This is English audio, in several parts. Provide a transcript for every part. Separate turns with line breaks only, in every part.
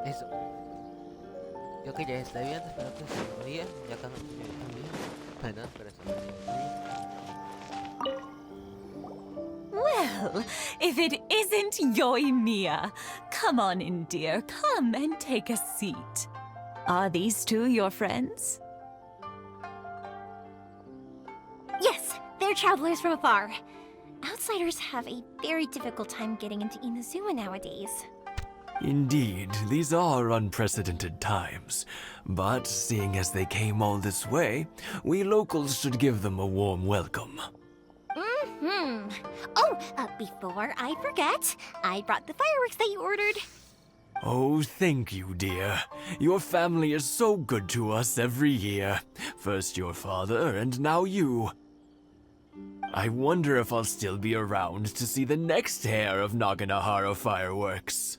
Eso. Yo que ya está bien, espero que se ría. Ya también. Bueno, espero que se
Well, if it isn't Yoimiya. Come on in, dear. Come and take a seat. Are these two your friends?
Yes, they're travelers from afar. Outsiders have a very difficult time getting into Inazuma nowadays.
Indeed, these are unprecedented times. But seeing as they came all this way, we locals should give them a warm welcome.
Oh, before I forget, I brought the fireworks that you ordered.
Oh, thank you, dear. Your family is so good to us every year. First your father, and now you. I wonder if I'll still be around to see the next hair of Naganahara fireworks.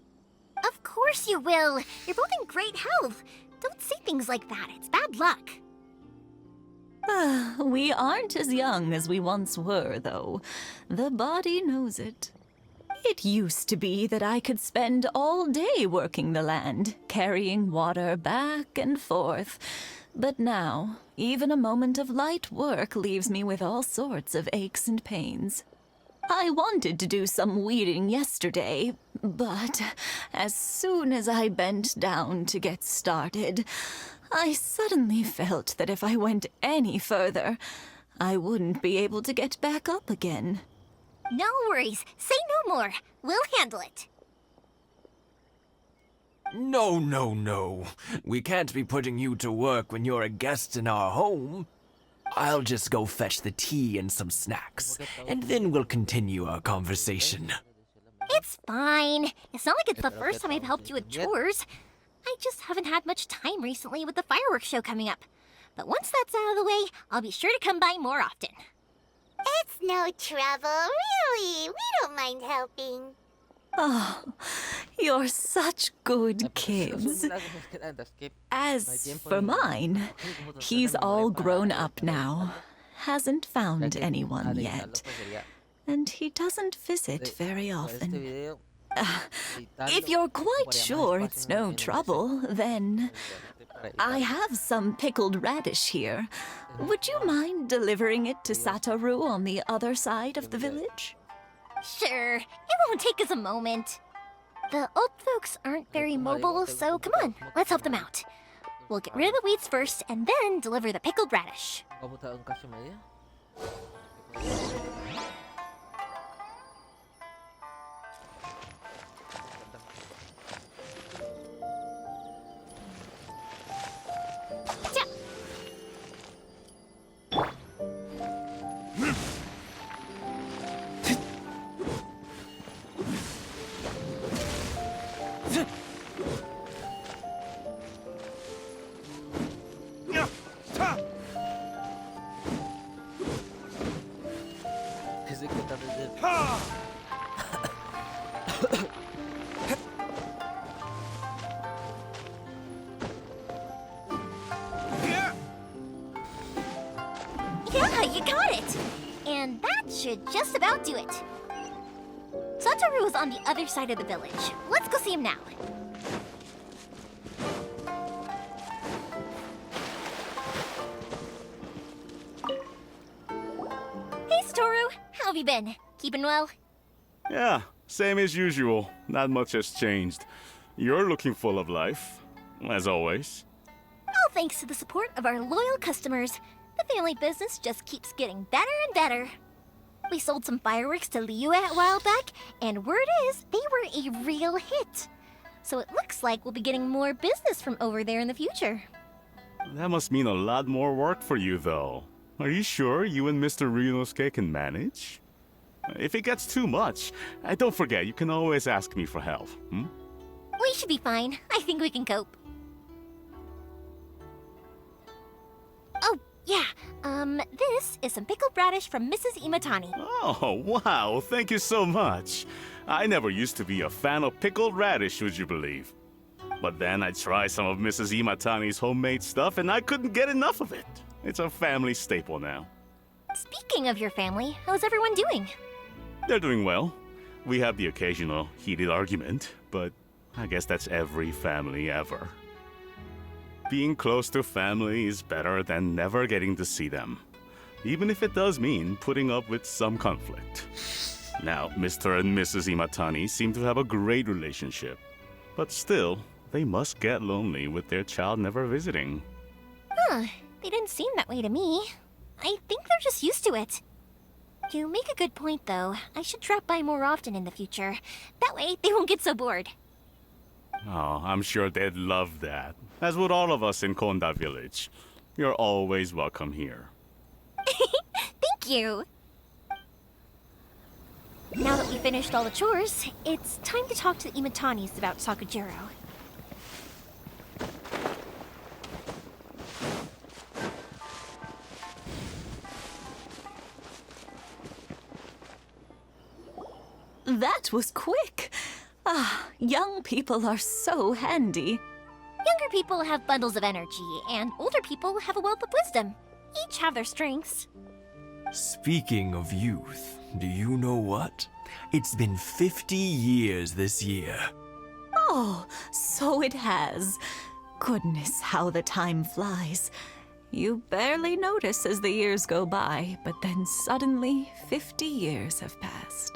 Of course you will. You're both in great health. Don't say things like that. It's bad luck.
We aren't as young as we once were, though. The body knows it. It used to be that I could spend all day working the land, carrying water back and forth. But now, even a moment of light work leaves me with all sorts of aches and pains. I wanted to do some weeding yesterday, but as soon as I bent down to get started, I suddenly felt that if I went any further, I wouldn't be able to get back up again.
No worries. Say no more. We'll handle it.
No, no, no. We can't be putting you to work when you're a guest in our home. I'll just go fetch the tea and some snacks, and then we'll continue our conversation.
It's fine. It's not like it's the first time I've helped you with chores. I just haven't had much time recently with the fireworks show coming up. But once that's out of the way, I'll be sure to come by more often.
It's no trouble, really. We don't mind helping.
Oh, you're such good kids. As for mine, he's all grown up now. Hasn't found anyone yet. And he doesn't visit very often. If you're quite sure it's no trouble, then I have some pickled radish here. Would you mind delivering it to Satoru on the other side of the village?
Sure, it won't take us a moment. The old folks aren't very mobile, so come on, let's help them out. We'll get rid of the weeds first, and then deliver the pickled radish. Yeah, you got it! And that should just about do it. Satoru is on the other side of the village. Let's go see him now. Hey, Satoru! How have you been? Keeping well?
Yeah, same as usual. Not much has changed. You're looking full of life, as always.
All thanks to the support of our loyal customers. The family business just keeps getting better and better. We sold some fireworks to Liyue a while back, and word is they were a real hit. So it looks like we'll be getting more business from over there in the future.
That must mean a lot more work for you, though. Are you sure you and Mr. Ryunosuke can manage? If it gets too much, don't forget, you can always ask me for help, hmm?
We should be fine. I think we can cope. Oh, yeah. This is some pickled radish from Mrs. Imatani.
Oh, wow, thank you so much. I never used to be a fan of pickled radish, would you believe? But then I tried some of Mrs. Imatani's homemade stuff and I couldn't get enough of it. It's a family staple now.
Speaking of your family, how's everyone doing?
They're doing well. We have the occasional heated argument, but I guess that's every family ever. Being close to family is better than never getting to see them, even if it does mean putting up with some conflict. Now, Mr. and Mrs. Imatani seem to have a great relationship, but still, they must get lonely with their child never visiting.
Huh, they didn't seem that way to me. I think they're just used to it. You make a good point, though. I should drop by more often in the future. That way, they won't get so bored.
Oh, I'm sure they'd love that, as would all of us in Konda Village. You're always welcome here.
Thank you! Now that we finished all the chores, it's time to talk to the Imatanis about Sakujiro.
That was quick. Ah, young people are so handy.
Younger people have bundles of energy, and older people have a wealth of wisdom. Each have their strengths.
Speaking of youth, do you know what? It's been 50 years this year.
Oh, so it has. Goodness, how the time flies. You barely notice as the years go by, but then suddenly 50 years have passed.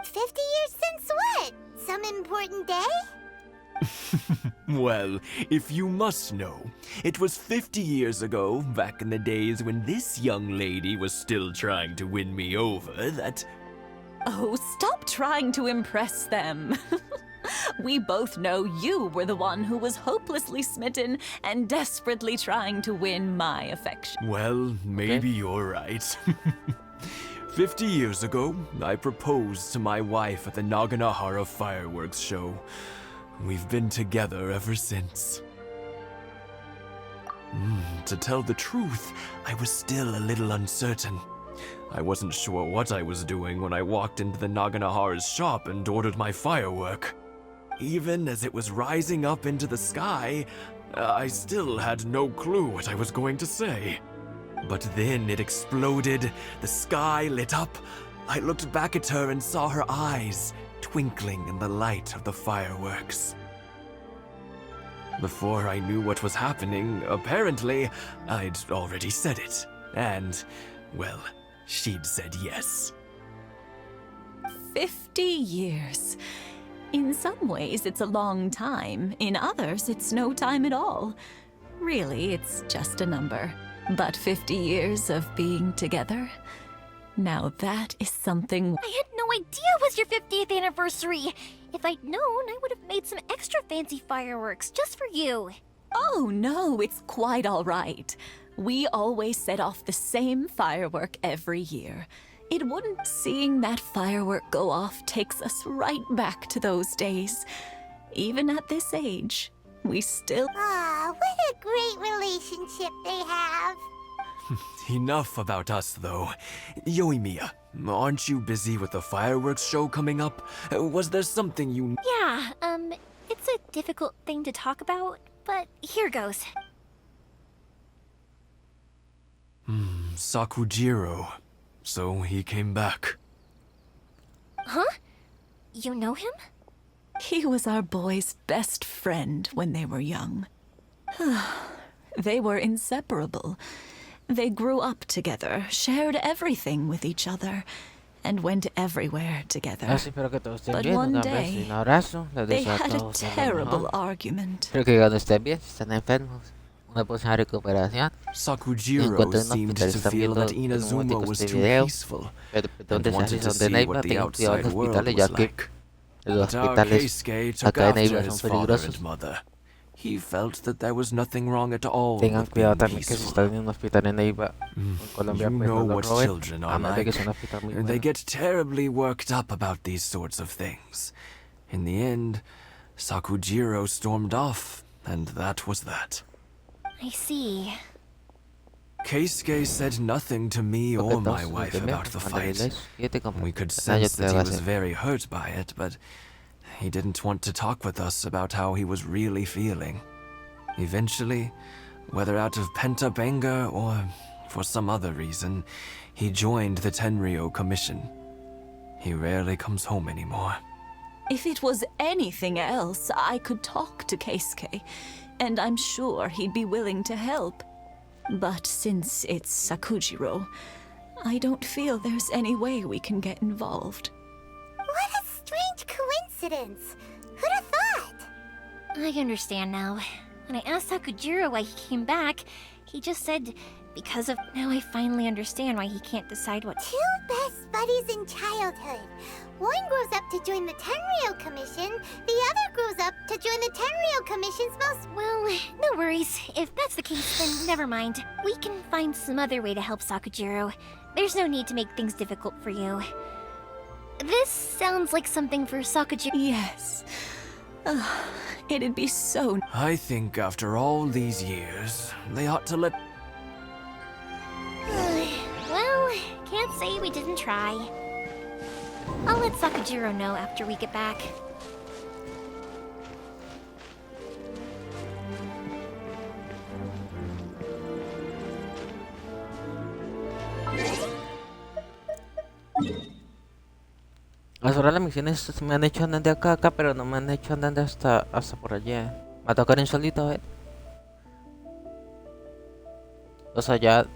50 years since what? Some important day?
Well, if you must know, it was 50 years ago, back in the days when this young lady was still trying to win me over, that...
Oh, stop trying to impress them. We both know you were the one who was hopelessly smitten and desperately trying to win my affection.
Well, maybe you're right. 50 years ago, I proposed to my wife at the Naganahara fireworks show. We've been together ever since. To tell the truth, I was still a little uncertain. I wasn't sure what I was doing when I walked into the Naganahara's shop and ordered my firework. Even as it was rising up into the sky, I still had no clue what I was going to say. But then it exploded, the sky lit up. I looked back at her and saw her eyes twinkling in the light of the fireworks. Before I knew what was happening, apparently, I'd already said it. And, well, she'd said yes.
50 years. In some ways, it's a long time. In others, it's no time at all. Really, it's just a number. But 50 years of being together? Now that is something...
I had no idea it was your 50th anniversary! If I'd known, I would have made some extra fancy fireworks just for you.
Oh no, it's quite all right. We always set off the same firework every year. It wouldn't seeing that firework go off takes us right back to those days. Even at this age, we still...
Ah, what a great relationship they have.
Enough about us, though. Yoimiya, aren't you busy with the fireworks show coming up? Was there something you...
Yeah, it's a difficult thing to talk about, but here goes.
Sakujiro. So he came back.
Huh? You know him?
He was our boys' best friend when they were young. They were inseparable. They grew up together, shared everything with each other, and went everywhere together.
Espero que todos estén
But
bien.
one
Un
day,
abrazo. Les
they
deseo a
had a
todos lo
terrible
mejor.
argument.
Espero que cuando estén bien, si están enfermos, una próxima recuperación.
Sakujiro seemed to feel that Inazuma was too peaceful and wanted to see what the outside world was like.
Los
But our
hospitales
Keisuke took
acá en
after
Eiba
his
son
father
peligrosos.
and mother. He felt that there was nothing wrong at all
Tengan
with being
cuidado también que si
peaceful.
están en un hospital en Eiba, en Colombia,
You
pues
know
no lo
what
roben.
children are
Además de que
like.
es un hospital muy
They
bueno.
get terribly worked up about these sorts of things. In the end, Sakujiro stormed off, and that was that.
I see.
Keisuke said nothing to me
Porque
or my
todos
wife
los
about
demás,
the
cuando
fight.
les siete como
We could
nadie
sense
te
that
va
he
a
was
hacer.
very hurt by it, but he didn't want to talk with us about how he was really feeling. Eventually, whether out of pent-up anger or for some other reason, he joined the Tenryo Commission. He rarely comes home anymore.
If it was anything else, I could talk to Keisuke, and I'm sure he'd be willing to help. But since it's Sakujiro, I don't feel there's any way we can get involved.
What a strange coincidence. Who'd have thought?
I understand now. When I asked Sakujiro why he came back, he just said, because of... Now I finally understand why he can't decide what...
Two best buddies in childhood. One grows up to join the Tenryou Commission, the other grows up to join the Tenryou Commission's most...
Well, no worries. If that's the case, then never mind. We can find some other way to help Sakujiro. There's no need to make things difficult for you. This sounds like something for Sakujiro.
Yes. It'd be so...
I think after all these years, they ought to let...
Well, can't say we didn't try. I'll let Sakujiro know after we get back.
Ahora las misiones me han hecho andar de acá, pero no me han hecho andar de hasta por allá. Me va a tocar insolito, O sea, ya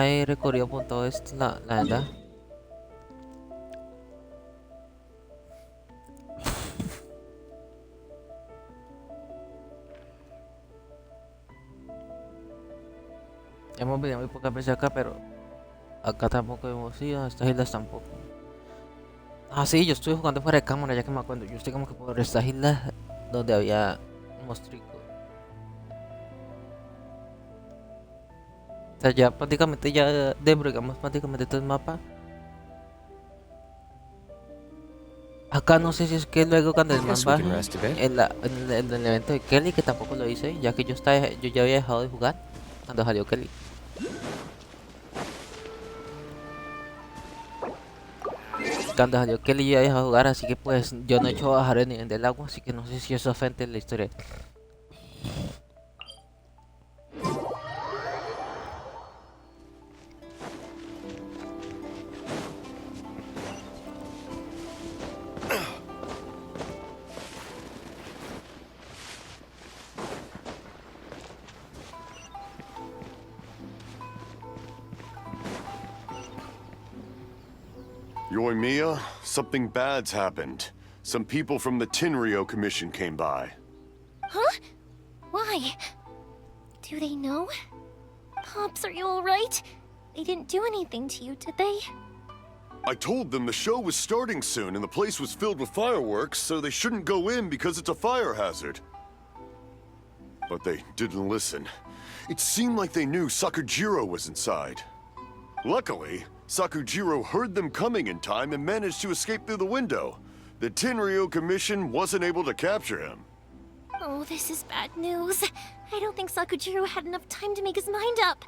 he recorrido por todo esto, la verdad. Hemos venido muy pocas veces acá, pero acá tampoco hemos ido, a estas islas tampoco. Ah, sí, yo estuve jugando fuera de cámara, ya que me acuerdo. Yo estoy como que por estas islas donde había un monstruico. O sea, ya prácticamente ya desbrigamos prácticamente todo el mapa. Acá no sé si es que luego cuando el man baje en el evento de Kelly, que tampoco lo hice, ya que yo ya había dejado de jugar cuando salió Kelly. Cuando salió Kelly yo ya dejé de jugar, así que pues yo no he hecho bajar el nivel del agua, así que no sé si eso afecta en la historia.
Yoimiya, something bad's happened. Some people from the Tenryou Commission came by.
Huh? Why? Do they know? Pops, are you alright? They didn't do anything to you, did they?
I told them the show was starting soon and the place was filled with fireworks, so they shouldn't go in because it's a fire hazard. But they didn't listen. It seemed like they knew Sakujiro was inside. Luckily, Sakujiro heard them coming in time and managed to escape through the window. The Tenryou Commission wasn't able to capture him.
Oh, this is bad news. I don't think Sakujiro had enough time to make his mind up.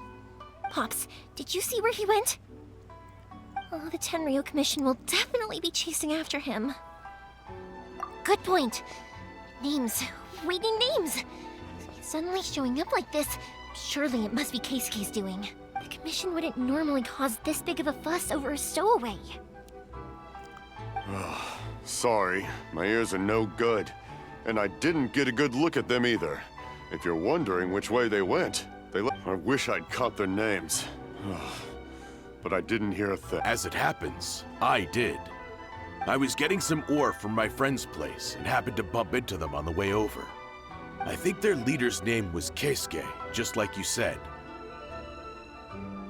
Pops, did you see where he went? Oh, the Tenryou Commission will definitely be chasing after him. Good point. Names. Reading names. Suddenly showing up like this. Surely it must be Keisuke's doing. The Commission wouldn't normally cause this big of a fuss over a stowaway.
Sorry, my ears are no good. And I didn't get a good look at them either. If you're wondering which way they went, I wish I'd caught their names. But I didn't hear a thing.
As it happens, I did. I was getting some ore from my friend's place and happened to bump into them on the way over. I think their leader's name was Keisuke, just like you said.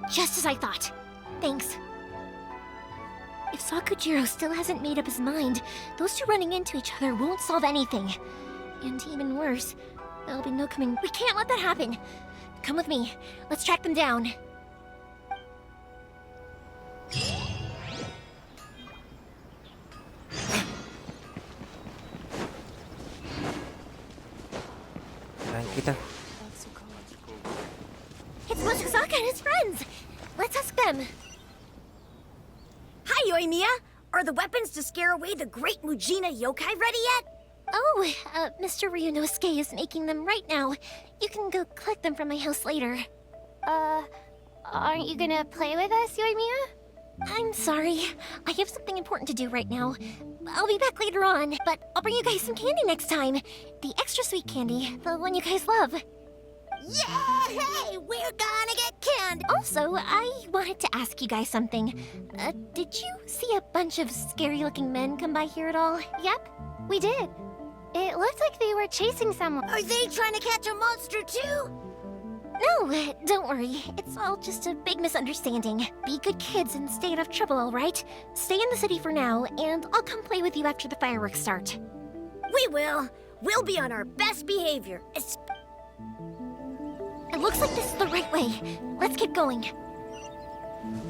Just as I thought. Thanks. If Sakujiro still hasn't made up his mind, those two running into each other won't solve anything. And even worse, there'll be no coming... We can't let that happen! Come with me. Let's track them down.
Tranquila.
It's Mochizaka and his friends! Let's ask them.
Hi, Yoimiya! Are the weapons to scare away the great Mujina yokai ready yet?
Oh, Mr. Ryunosuke is making them right now. You can go collect them from my house later.
Aren't you gonna play with us, Yoimiya?
I'm sorry. I have something important to do right now. I'll be back later on, but I'll bring you guys some candy next time. The extra sweet candy, the one you guys love.
Yay! We're gonna get candy!
Also, I wanted to ask you guys something. Did you see a bunch of scary-looking men come by here at all?
Yep, we did. It looked like they were chasing someone.
Are they trying to catch a monster too?
No, don't worry. It's all just a big misunderstanding. Be good kids and stay out of trouble, all right? Stay in the city for now, and I'll come play with you after the fireworks start.
We will. We'll be on our best behavior.
It looks like this is the right way. Let's keep going.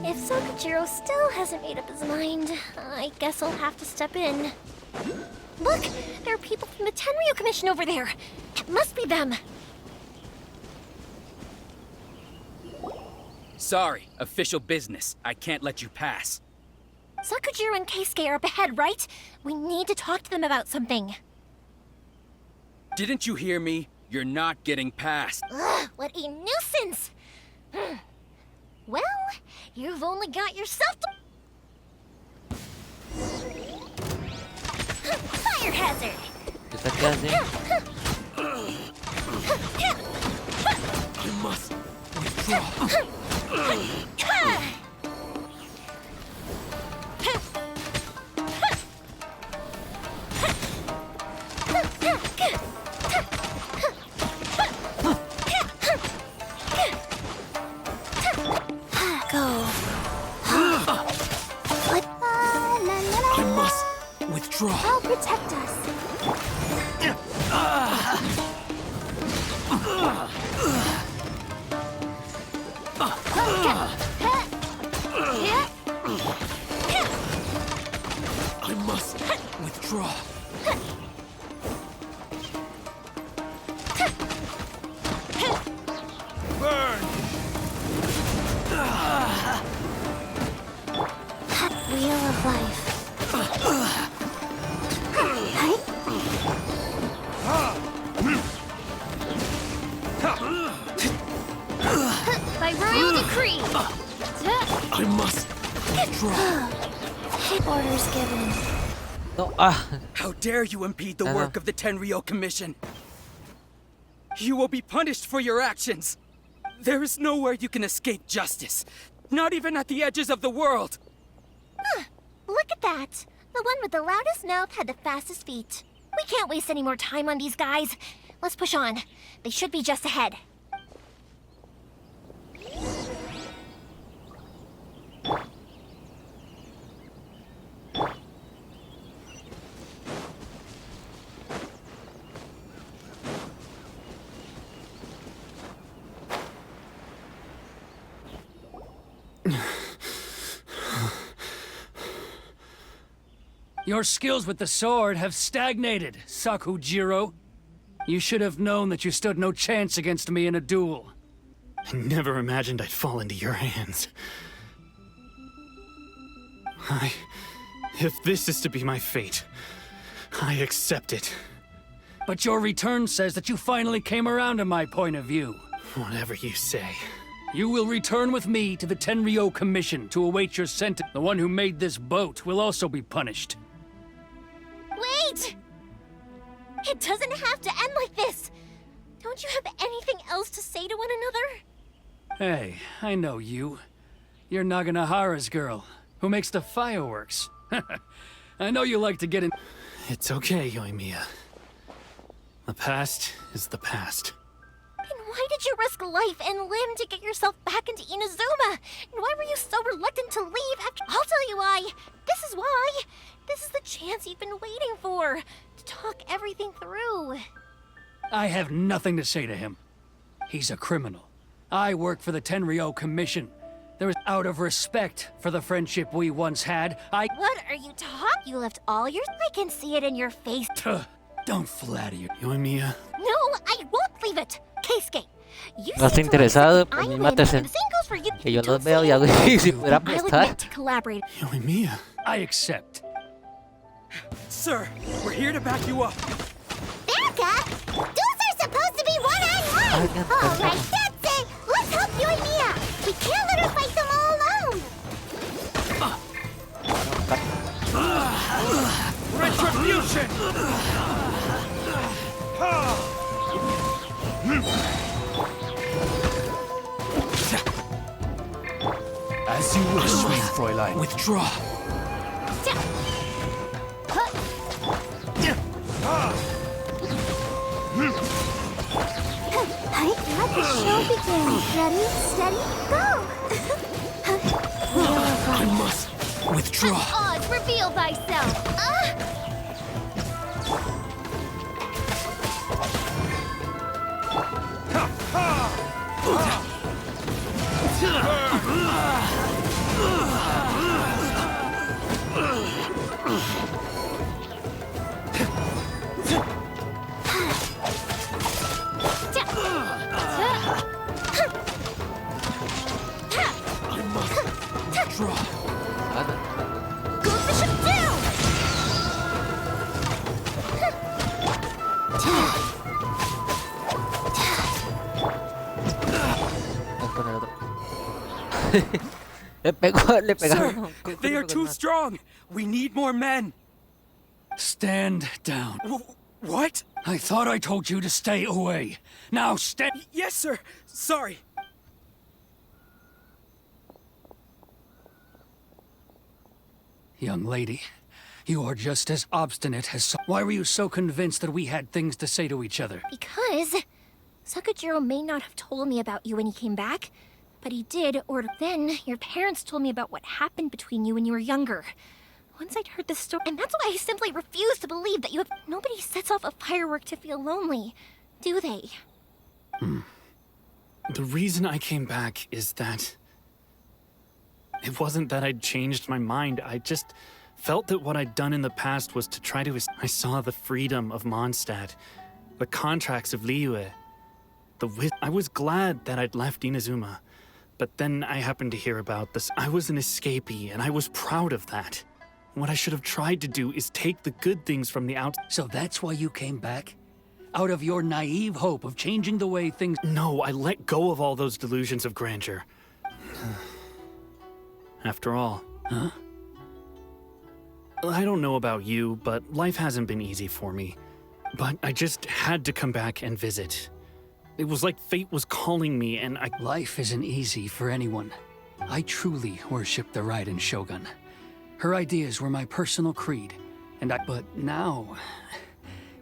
If Sakujiro still hasn't made up his mind, I guess I'll have to step in. Look! There are people from the Tenryo Commission over there! It must be them!
Sorry, official business. I can't let you pass.
Sakujiro and Keisuke are up ahead, right? We need to talk to them about something.
Didn't you hear me? You're not getting past.
Ugh, what a nuisance! Well, you've only got yourself to... Fire hazard!
¿Qué qué hace?
I must withdraw. I must withdraw.
I'll protect us.
I must withdraw. Burn!
Wheel of life.
By royal decree!
I must withdraw.
Orders given.
No,
How dare you impede the work of the Tenryo Commission? You will be punished for your actions. There is nowhere you can escape justice. Not even at the edges of the world.
Look at that! The one with the loudest mouth had the fastest feet. We can't waste any more time on these guys. Let's push on. They should be just ahead.
Your skills with the sword have stagnated, Sakujiro. You should have known that you stood no chance against me in a duel.
I never imagined I'd fall into your hands. If this is to be my fate, I accept it.
But your return says that you finally came around to my point of view.
Whatever you say.
You will return with me to the Tenryo Commission to await your sentence. The one who made this boat will also be punished.
Wait! It doesn't have to end like this! Don't you have anything else to say to one another?
Hey, I know you. You're Naganahara's girl, who makes the fireworks. I know you like to get in...
It's okay, Yoimiya. The past is the past.
Then why did you risk life and limb to get yourself back into Inazuma? And why were you so reluctant to leave after... I'll tell you why! This is why! This is the chance you've been waiting for! To talk everything through.
I have nothing to say to him. He's a criminal. I work for the Tenryo Commission. There is out of respect for the friendship we once had,
What are you talking? You left all your... I can see it in your face.
Don't flatter you.
Yoimiya.
No, I won't leave it! Keisuke, you
no estoy
seem to
interesado,
like
pues
I
ni
win,
mátese.
and the same goes for you.
Que yo los
Don't
veo
say
y hago
anything.
si fuera a
I'll
prestar.
admit to collaborate.
Yoimiya.
I accept.
Sir, we're here to back you up.
Back up? Duels are supposed to be one-on-one! Alright, that's it! Let's help Yoimiya! We can't let her fight them all alone!
Retribution!
As you wish, mein Fräulein.
Withdraw.
Let the show begin. Ready, steady, go!
I must withdraw.
Oz, reveal thyself! Go Bishop down!
Le pegaron.
Sir, they are too strong. We need more men.
Stand down.
What?
I thought I told you to stay away. Now stand.
Yes, sir. Sorry.
Young lady, you are just as obstinate as Why were you so convinced that we had things to say to each other?
Because Sakujiro may not have told me about you when he came back, but he did, or then your parents told me about what happened between you when you were younger. Once I'd heard this story, and that's why I simply refuse to believe that you have... Nobody sets off a firework to feel lonely, do they?
The reason I came back is that... It wasn't that I'd changed my mind, I just felt that what I'd done in the past was to try to... I saw the freedom of Mondstadt, the contracts of Liyue, I was glad that I'd left Inazuma, but then I happened to hear about this. I was an escapee, and I was proud of that. What I should have tried to do is take the good things from the outside.
So that's why you came back? Out of your naive hope of changing the way things...
No, I let go of all those delusions of grandeur. After all.
Huh?
I don't know about you, but life hasn't been easy for me. But I just had to come back and visit. It was like fate was calling me, and I...
Life isn't easy for anyone. I truly worship the Raiden Shogun. Her ideas were my personal creed, But now...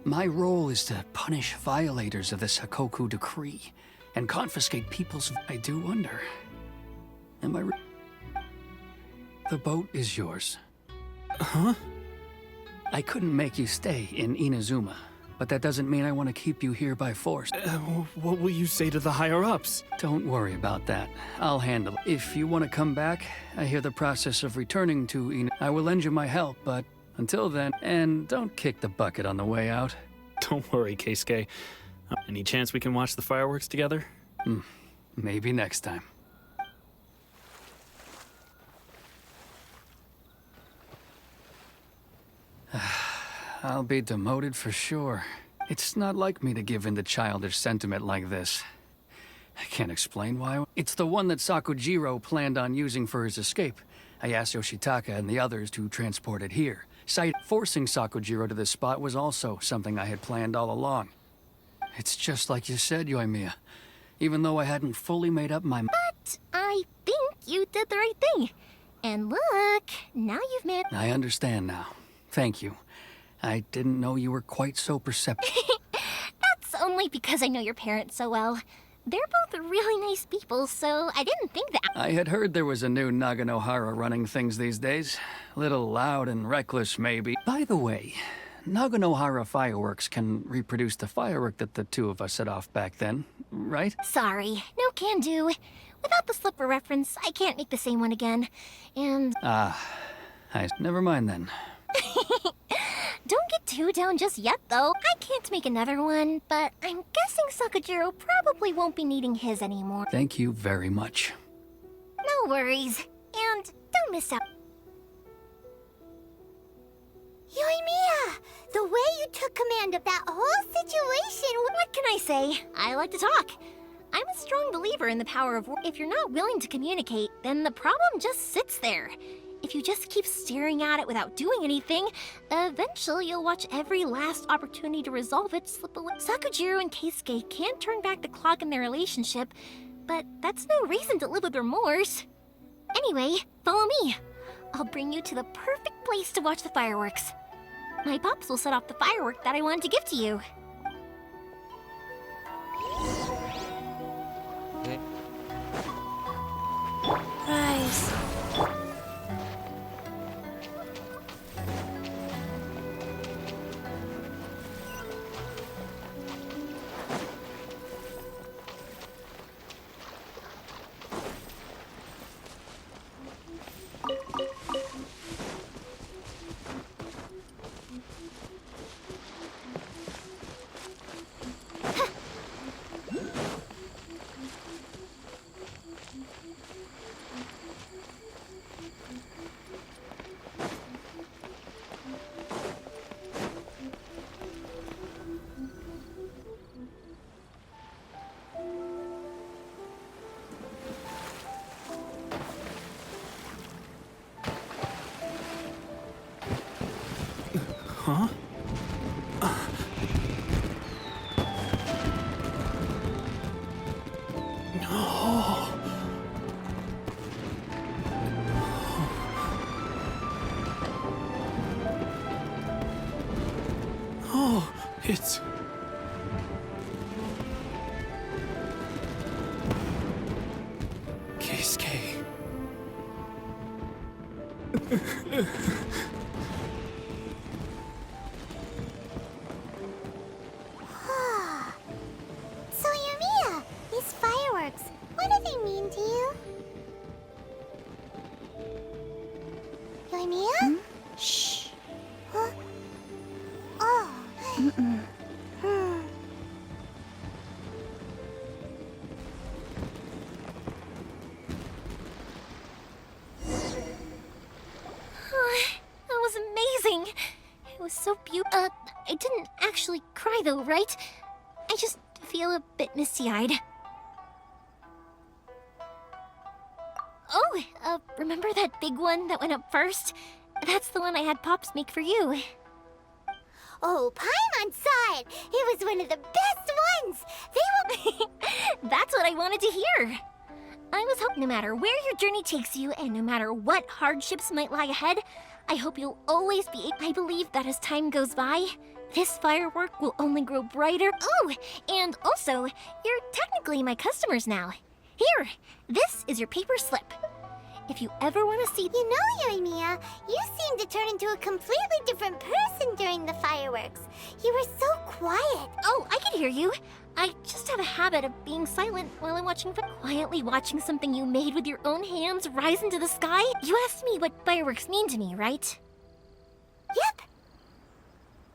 my role is to punish violators of this Hakoku decree, and confiscate people's... I do wonder... Am I... The boat is yours.
Huh?
I couldn't make you stay in Inazuma, but that doesn't mean I want to keep you here by force.
What will you say to the higher-ups?
Don't worry about that. I'll handle it. If you want to come back, I hear the process of returning to I will lend you my help, but until then, and don't kick the bucket on the way out.
Don't worry, Keisuke. Any chance we can watch the fireworks together?
Maybe next time. I'll be demoted for sure. It's not like me to give in to childish sentiment like this. I can't explain why. It's the one that Sakujiro planned on using for his escape. I asked Yoshitaka and the others to transport it here. Forcing Sakujiro to this spot was also something I had planned all along. It's just like you said, Yoimiya. Even though I hadn't fully made up my mind.
But I think you did the right thing. And look, now you've made...
I understand now. Thank you. I didn't know you were quite so perceptive.
That's only because I know your parents so well. They're both really nice people, so I didn't think that...
I had heard there was a new Naganohara running things these days. Little loud and reckless, maybe. By the way, Naganohara fireworks can reproduce the firework that the two of us set off back then, right?
Sorry, no can do. Without the slipper reference, I can't make the same one again. And...
never mind then.
Don't get too down just yet, though. I can't make another one, but I'm guessing Sakujiro probably won't be needing his anymore.
Thank you very much.
No worries. And don't miss out.
Yoimiya! The way you took command of that whole situation...
What can I say? I like to talk. I'm a strong believer in the power of work. If you're not willing to communicate, then the problem just sits there. If you just keep staring at it without doing anything, eventually you'll watch every last opportunity to resolve it slip away. Sakujiro and Keisuke can't turn back the clock in their relationship, but that's no reason to live with remorse. Anyway, follow me. I'll bring you to the perfect place to watch the fireworks. My pops will set off the firework that I wanted to give to you.
Okay.
Rise.
Huh? No. Oh, it's... Keisuke.
So, Yumiya, these fireworks, what do they mean to you? Yumiya? Shh. Huh? Oh.
That was amazing. It was so beautiful. I didn't actually cry though, right? I just feel a bit misty-eyed. Oh, remember that big one that went up first? That's the one I had Pops make for you.
Oh, Paimon saw it! It was one of the best ones! They will...
That's what I wanted to hear. I was hoping no matter where your journey takes you and no matter what hardships might lie ahead, I hope you'll always be... I believe that as time goes by, this firework will only grow brighter. Oh, and also, you're technically my customers now. Here, this is your paper slip. If you ever want to see...
You know, Yumiya, you seemed to turn into a completely different person during the fireworks. You were so quiet.
Oh, I can hear you. I just have a habit of being silent while I'm watching... Quietly watching something you made with your own hands rise into the sky? You asked me what fireworks mean to me, right?
Yep.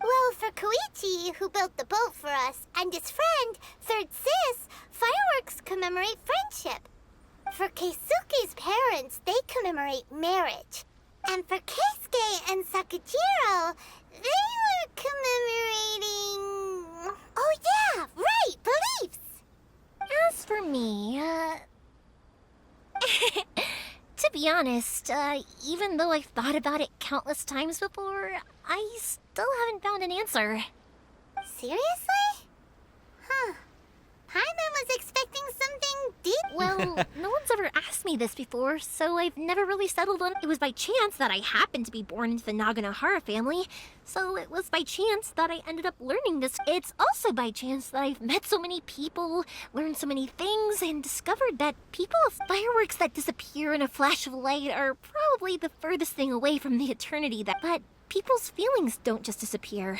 Well, for Koichi, who built the boat for us, and his friend, Third Sis, fireworks commemorate friendship. For Keisuke's parents, they commemorate marriage. And for Keisuke and Sakujiro, they were commemorating... Oh yeah, right, beliefs!
As for me, to be honest, even though I've thought about it countless times before, I still haven't found an answer.
Seriously? Huh. Paimon was expecting something deep.
Well, no one's ever asked me this before, so I've never really settled on... It was by chance that I happened to be born into the Naganohara family, so it was by chance that I ended up learning this. It's also by chance that I've met so many people, learned so many things, and discovered that people's fireworks that disappear in a flash of light are probably the furthest thing away from the eternity that... But people's feelings don't just disappear.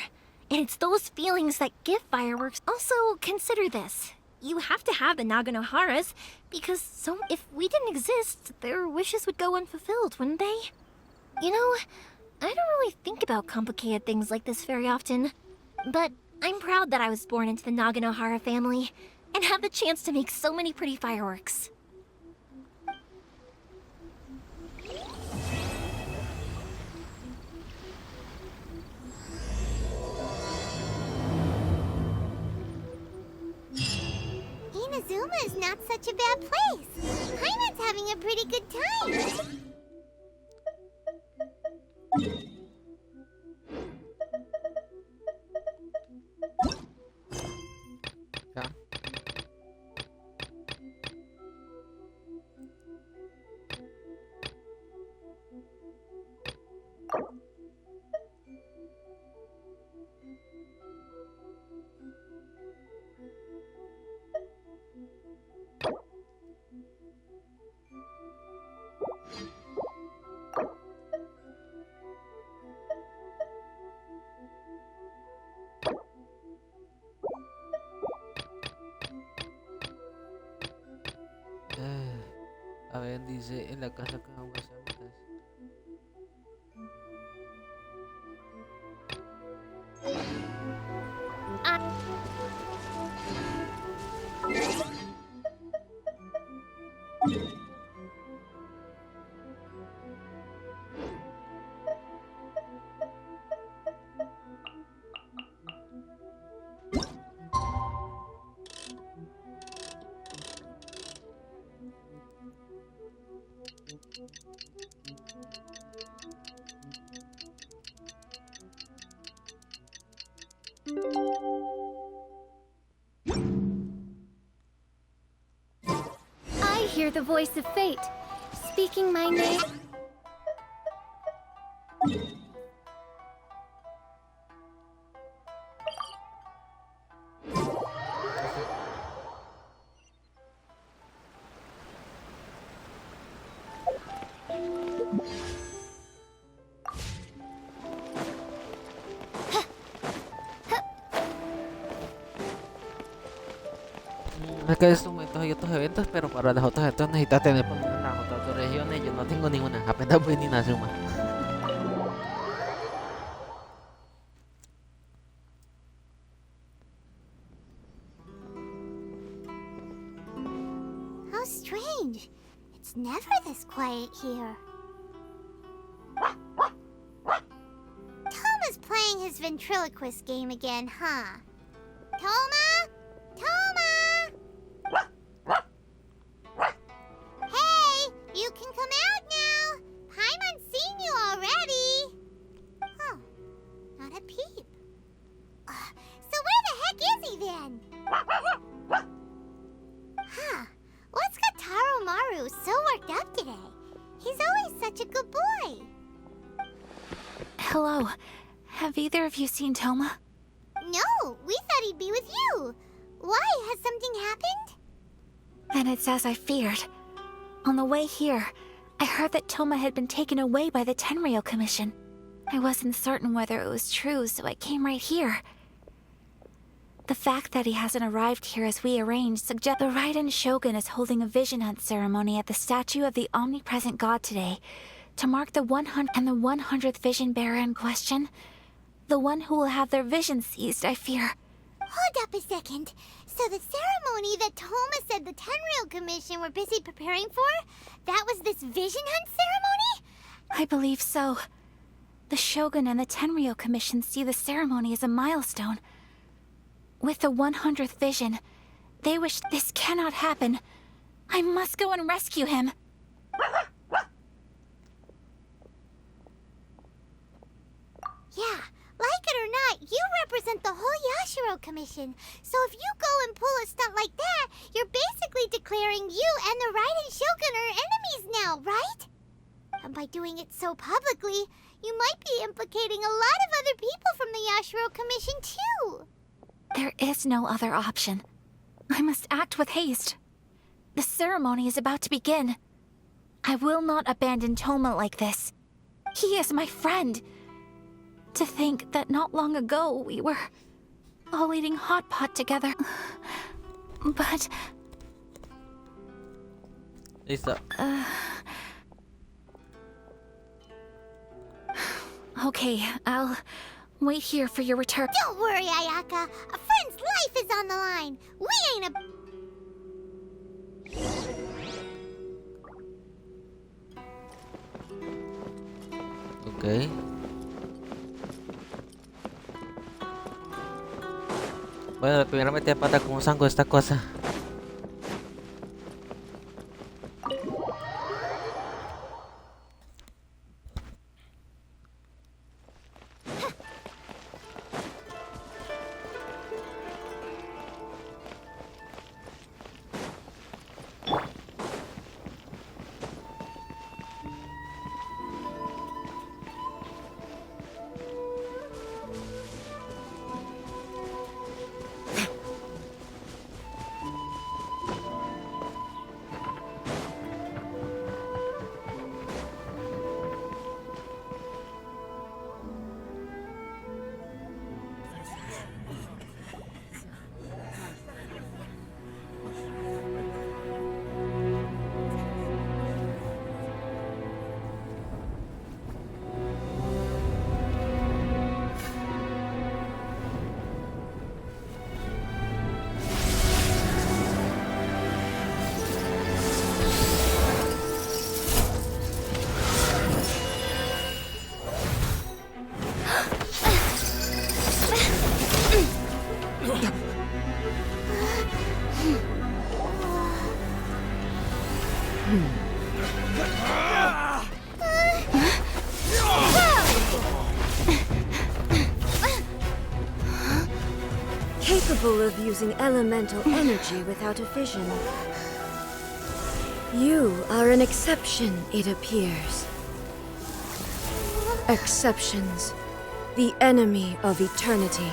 And it's those feelings that give fireworks. Also, consider this. You have to have the Naganoharas, because if we didn't exist, their wishes would go unfulfilled, wouldn't they? You know, I don't really think about complicated things like this very often, but I'm proud that I was born into the Naganohara family, and have the chance to make so many pretty fireworks.
Inazuma is not such a bad place. Paimon's having a pretty good time.
dice en la casa con agua se aguanta.
I hear the voice of fate, speaking my name.
Es que en estos momentos hay otros eventos, pero para los otros eventos necesitas tener por lo menos las otras dos regiones. Yo no tengo ninguna, apenas voy ni Nazuma.
How strange. It's never this quiet here. Toma's playing his ventriloquist game again, huh? Toma? Toma! Hey, you can come out now. Paimon's seen you already. Oh, not a peep. So where the heck is he then? Huh, what's got Taro Maru so worked up today? He's always such a good boy.
Hello. Have either of you seen Toma?
No, we thought he'd be with you. Why? Has something happened?
Then it's as I feared. On the way here, I heard that Toma had been taken away by the Tenryou Commission. I wasn't certain whether it was true, so I came right here. The fact that he hasn't arrived here as we arranged suggests the Raiden Shogun is holding a vision hunt ceremony at the statue of the omnipresent god today to mark the 100th vision bearer in question. The one who will have their vision seized, I fear.
Hold up a second. So the ceremony that Toma said the Tenryou Commission were busy preparing for, that was this vision hunt ceremony?
I believe so. The Shogun and the Tenryou Commission see the ceremony as a milestone. With the 100th vision, they wish this cannot happen. I must go and rescue him.
Yeah, like it or not, you represent the whole Yashiro Commission. So if you go and pull a stunt like that, you're basically declaring you and the Raiden Shogun are enemies now, right? And by doing it so publicly, you might be implicating a lot of other people from the Yashiro Commission too.
There is no other option. I must act with haste. The ceremony is about to begin. I will not abandon Toma like this. He is my friend. To think that not long ago we were all eating hot pot together. But...
Listo.
Okay, I'll wait here for your return.
Don't worry, Ayaka. A friend's life is on the line. We ain't a...
Ok. Bueno, primero metí a pata con un sango de esta cosa.
incapable of using elemental energy without a fission. You are an exception, it appears. Exceptions. The enemy of eternity.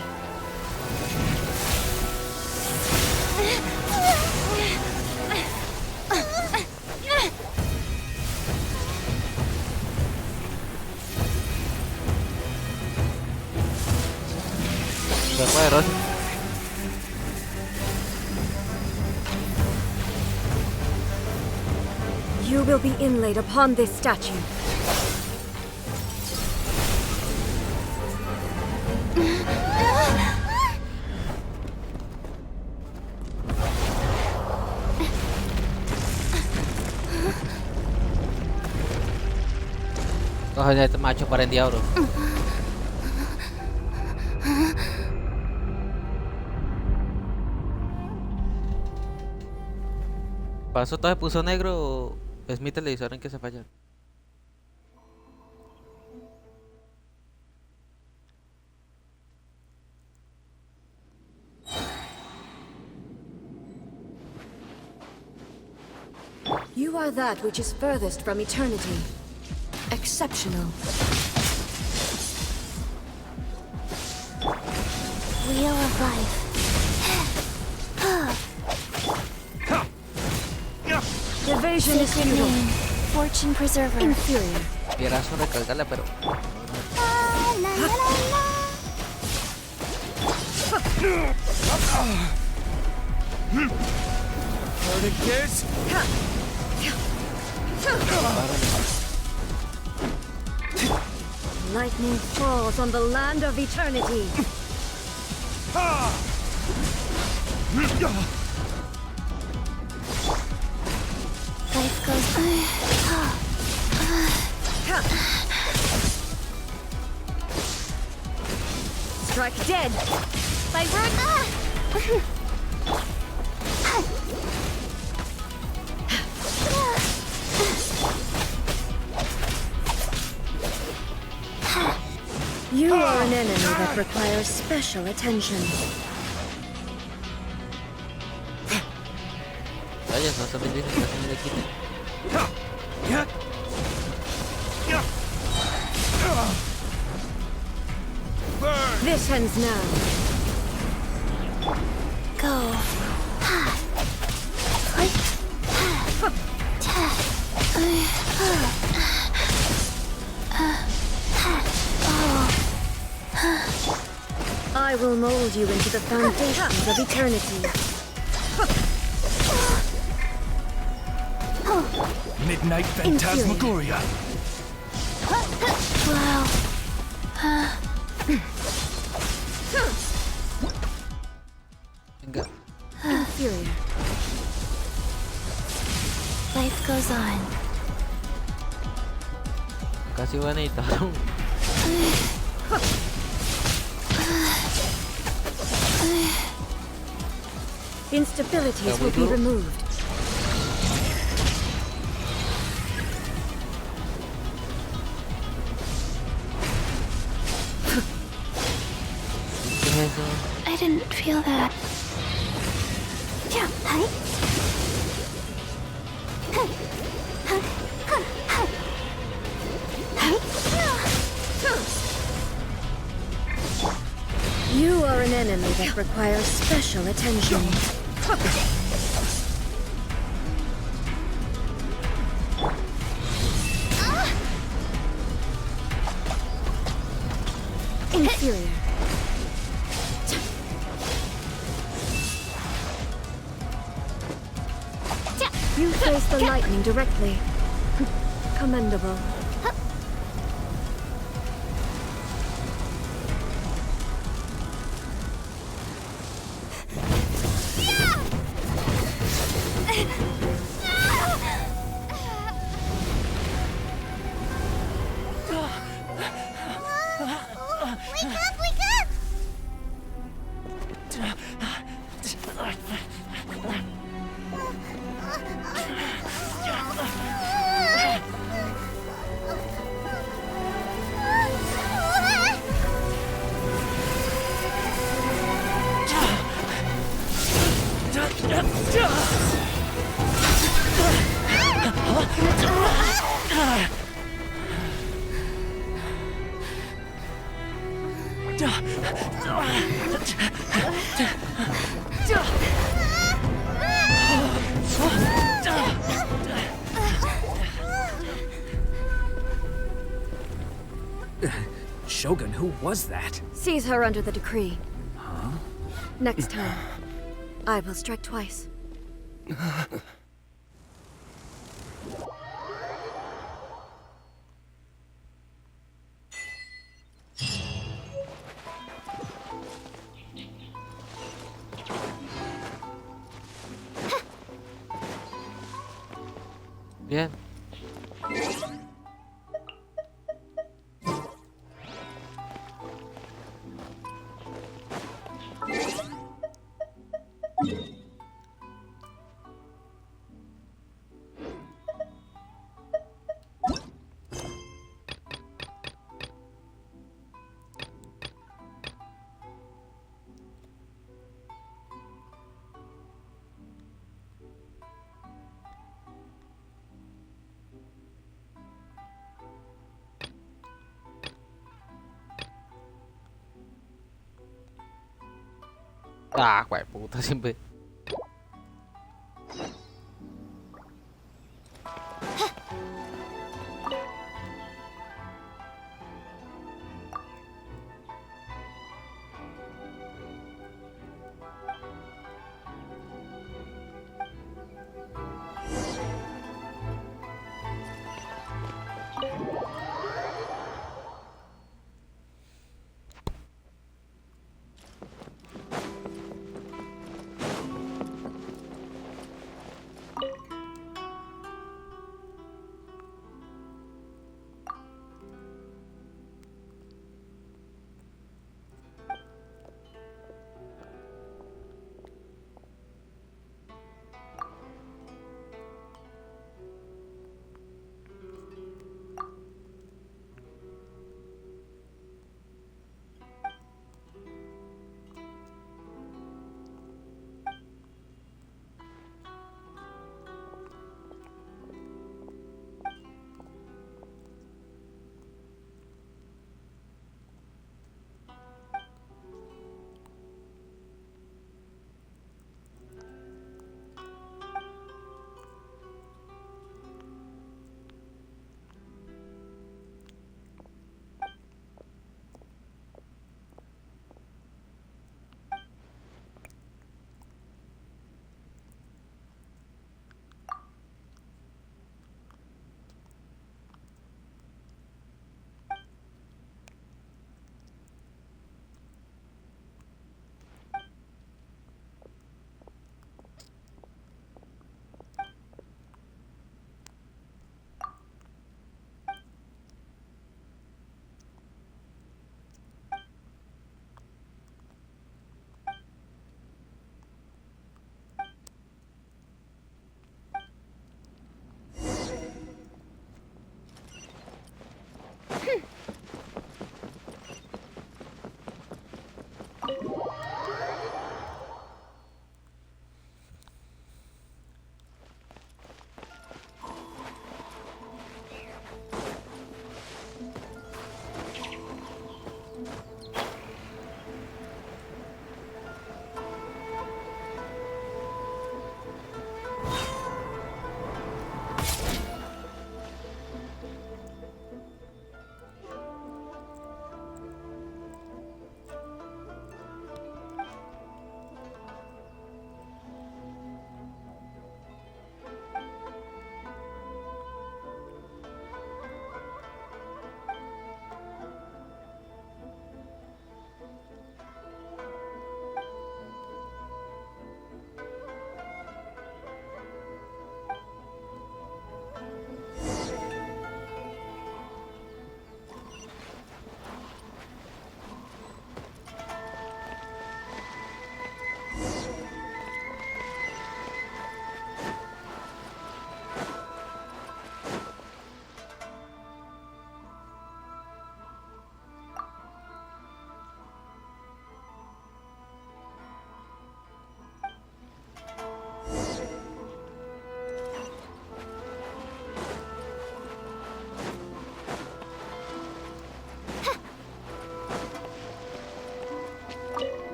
Se fue, Rosy.
You will be inlaid upon this statue.
Coge este macho para el diablo. ¿Pasó todo se puso negro o es mi televisor en que se falla?
You are that which is furthest from eternity. Exceptional.
Wheel of life.
Evasion is
Sacred
futile.
name. Fortune preserver.
Inferior.
Quiera solo recargarla, pero
Kids?
Lightning falls on the land of eternity.
Life goes
Strike dead.
by word.
You are an enemy that requires special attention.
vaya, no se me dice que se me le quite.
This ends now.
Go.
I will mold you into the foundations of eternity.
Midnight Phantasmagoria.
Wow.
Venga,
Inferior.
Life goes on.
casi voy a necesitar un...
Instabilities will be removed.
¿Qué es eso?
I didn't feel that. Yeah, hi.
You are an enemy that requires special attention. Inferior. You face the lightning directly. Commendable.
Wake up, wake up!
Shogun, who was that?
Seize her under the decree. Huh? Next time, I will strike twice.
Bien. Ah, qué puta, siempre.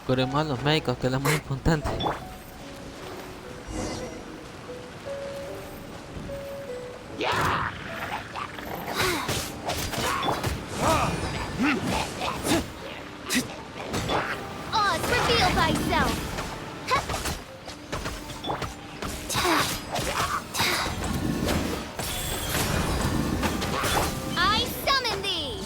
Curemos a los médicos, que es lo más importante.
Oz, reveal thyself! I summon thee!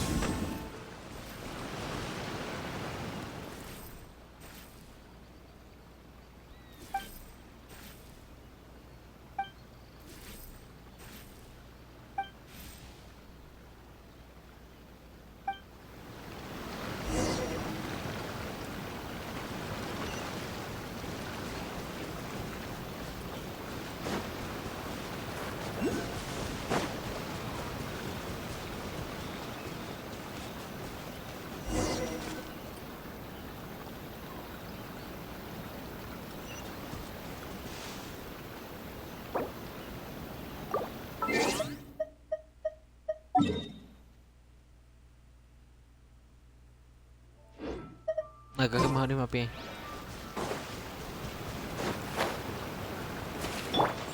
Acá que mejor irme a pie.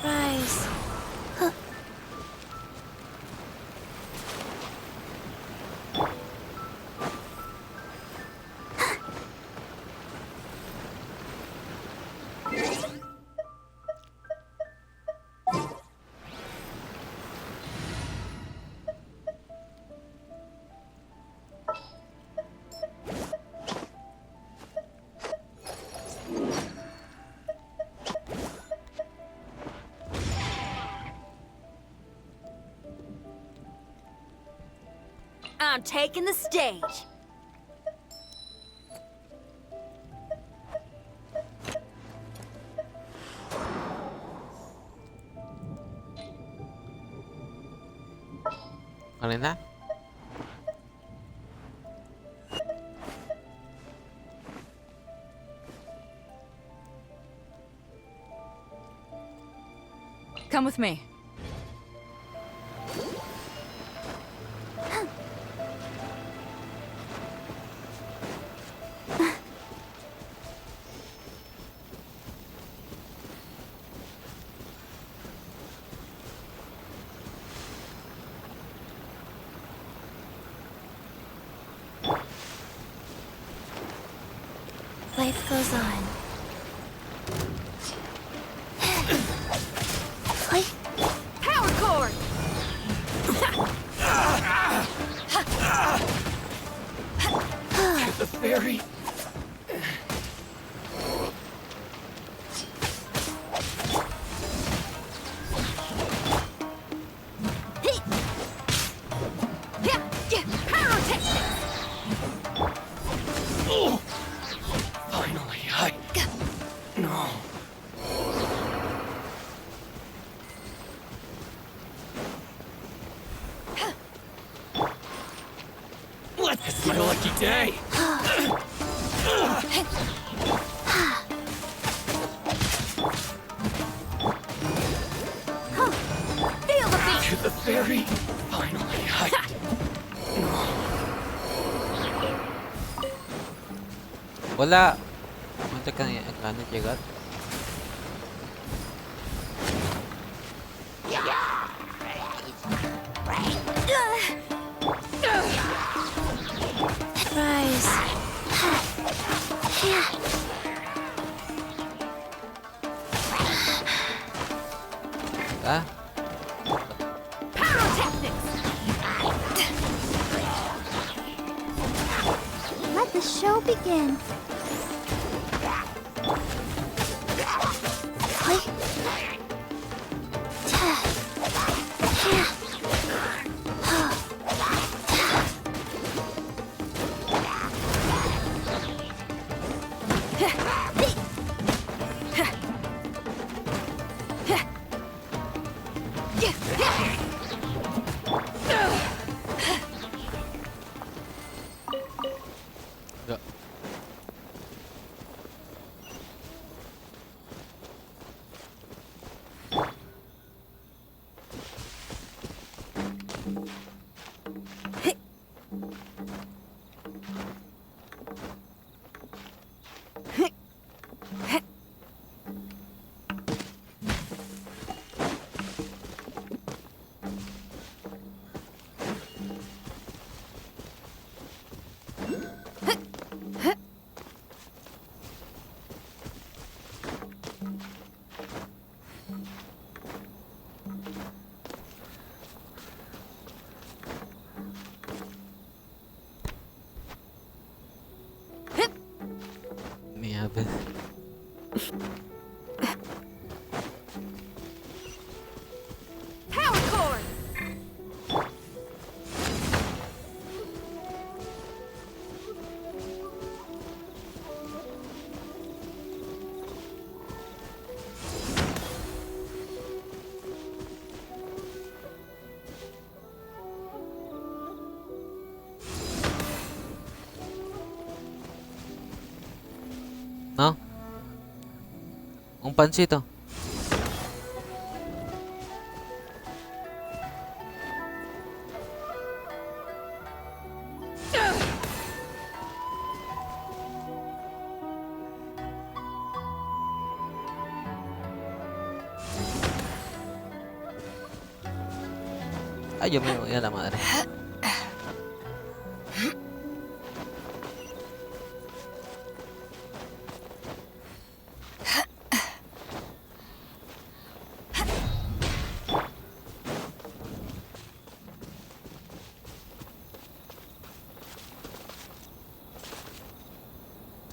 Rise.
I'm taking the stage.
Elena.
Come with me.
Life goes on.
Power cord!
The fairy. Finally, No. What? It's my lucky day.
Feel the beat!
To the fairy. Finally,
Hola. ¿Cuánto acaban de llegar?
Rise.
Ah.
Let the show begin.
pancito. Ay, yo me voy a la madre.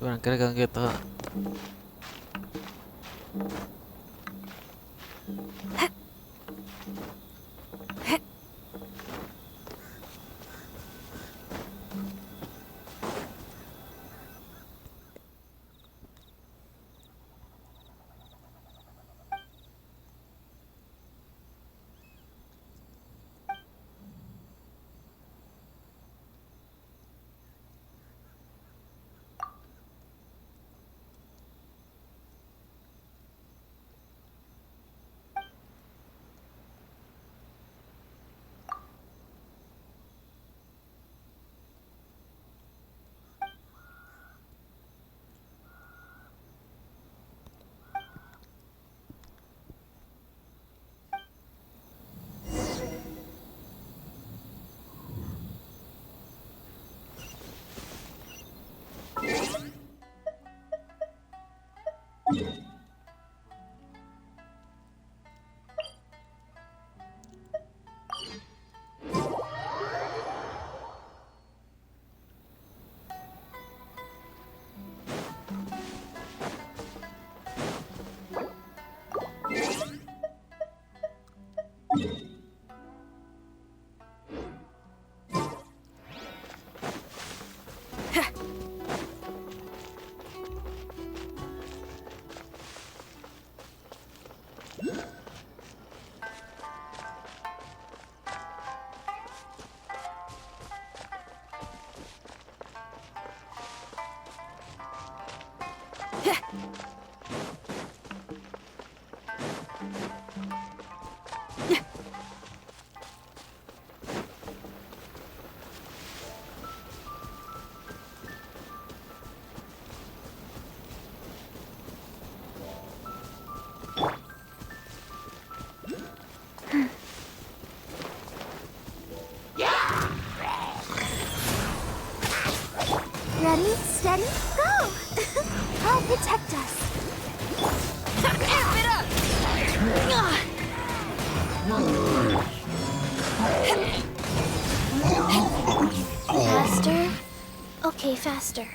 Tuhan kira gitu.
Ready, steady, go! I'll protect us.
Amp it up!
Faster? Okay, faster.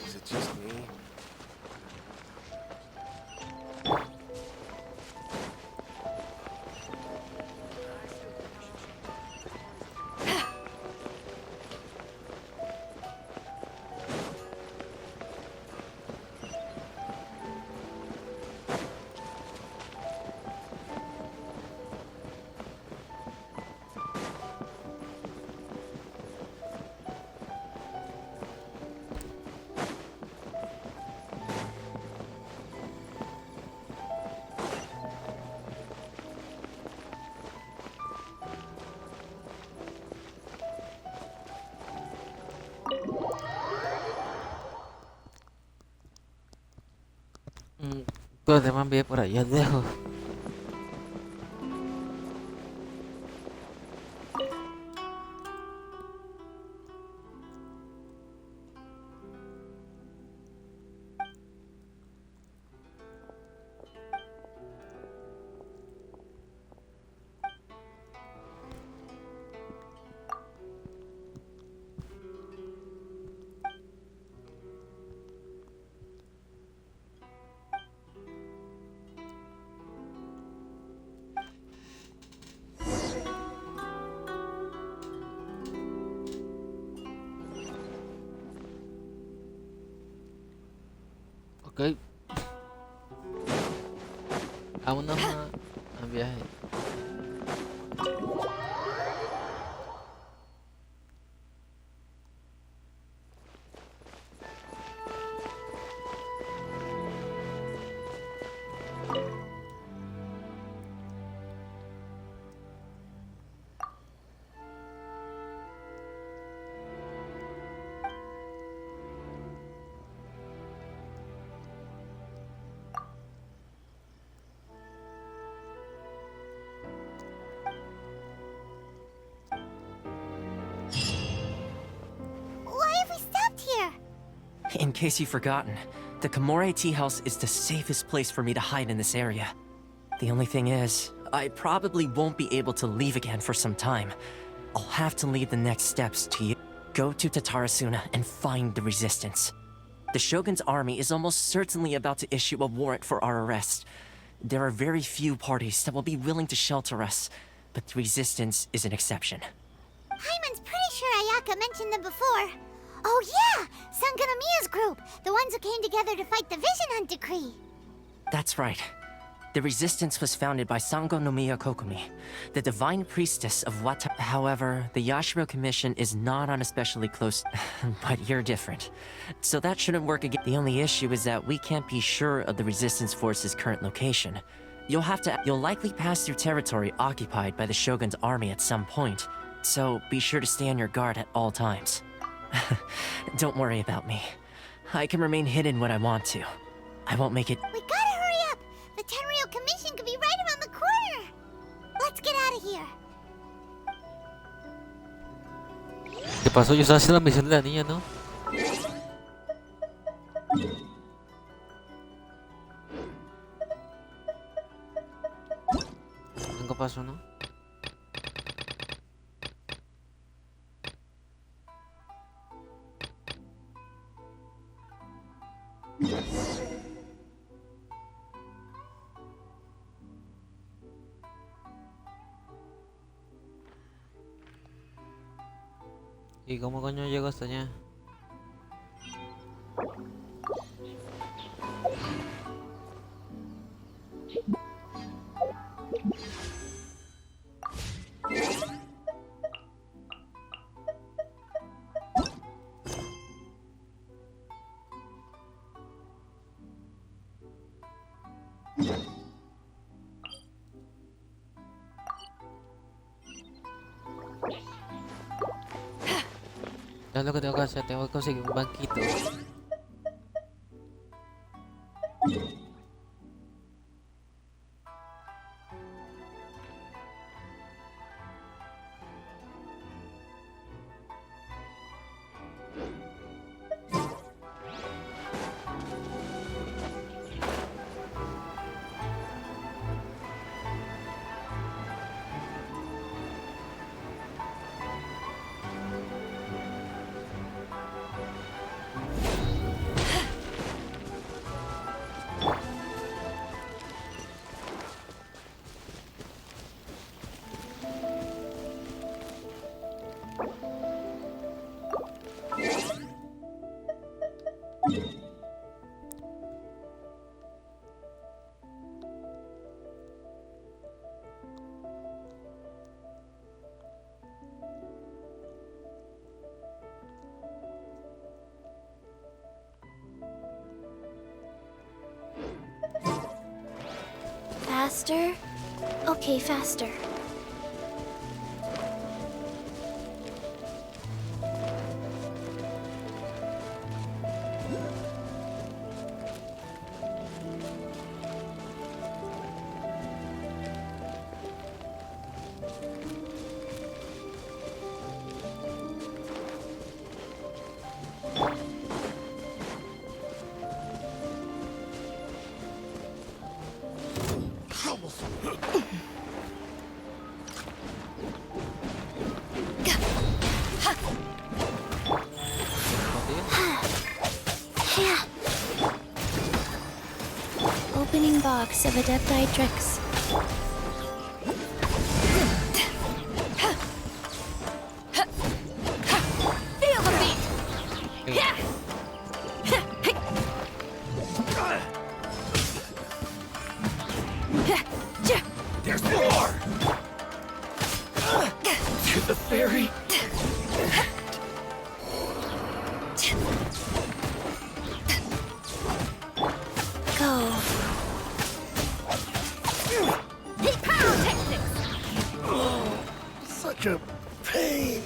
Is it just me?
Los demás vi por allá lejos. Ok. Vámonos a viaje.
Why have we stopped here?
In case you've forgotten, the Komore Tea House is the safest place for me to hide in this area. The only thing is, I probably won't be able to leave again for some time. I'll have to leave the next steps to you. Go to Tatarasuna and find the resistance. The Shogun's army is almost certainly about to issue a warrant for our arrest. There are very few parties that will be willing to shelter us, but the resistance is an exception.
Hyman's pretty sure Ayaka mentioned them before. Oh yeah! Sangonomiya's group! The ones who came together to fight the Vision Hunt Decree!
That's right. The resistance was founded by Sango no Miya Kokumi, the divine priestess of Wata. However, the Yashiro Commission is not on especially close... but you're different. So that shouldn't work again. The only issue is that we can't be sure of the resistance force's current location. You'll likely pass through territory occupied by the Shogun's army at some point, so be sure to stay on your guard at all times. Don't worry about me. I can remain hidden when I want to. I won't make it...
We gotta hurry up! The Tenryou Commission could be right around the corner! Let's get out of here!
¿Qué pasó? Yo estaba haciendo la misión de la niña, ¿no? Algo pasó, ¿no? ¿Y cómo coño llego hasta allá? Es lo que tengo que hacer, tengo que conseguir un banquito.
Faster? Okay, faster. Opening box of Adepti Tricks.
Feel the beat!
Very...
Go.
Such a pain.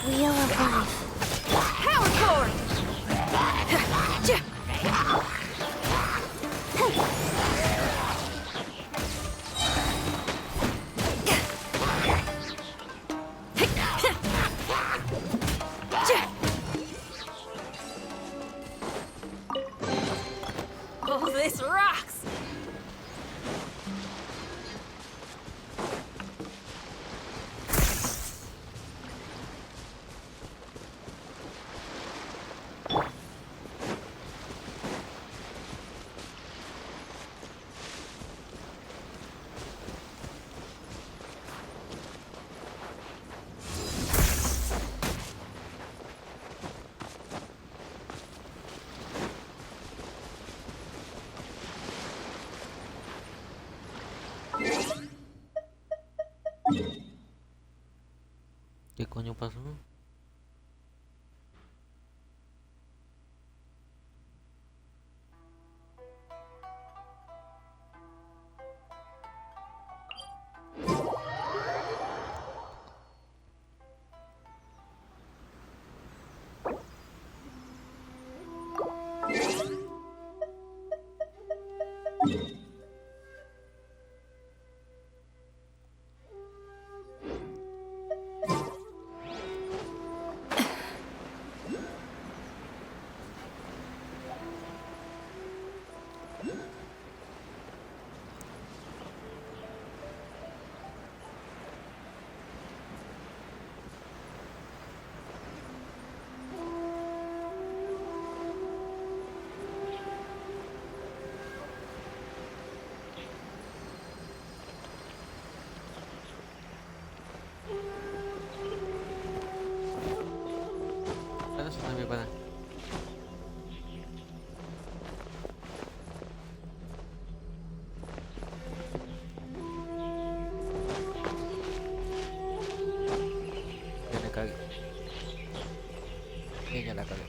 Wheel of Life.
Power cord! Oh, this rocks!
¿Qué coño pasó? Panas o lebih panas? Viene cague. Ella la cague.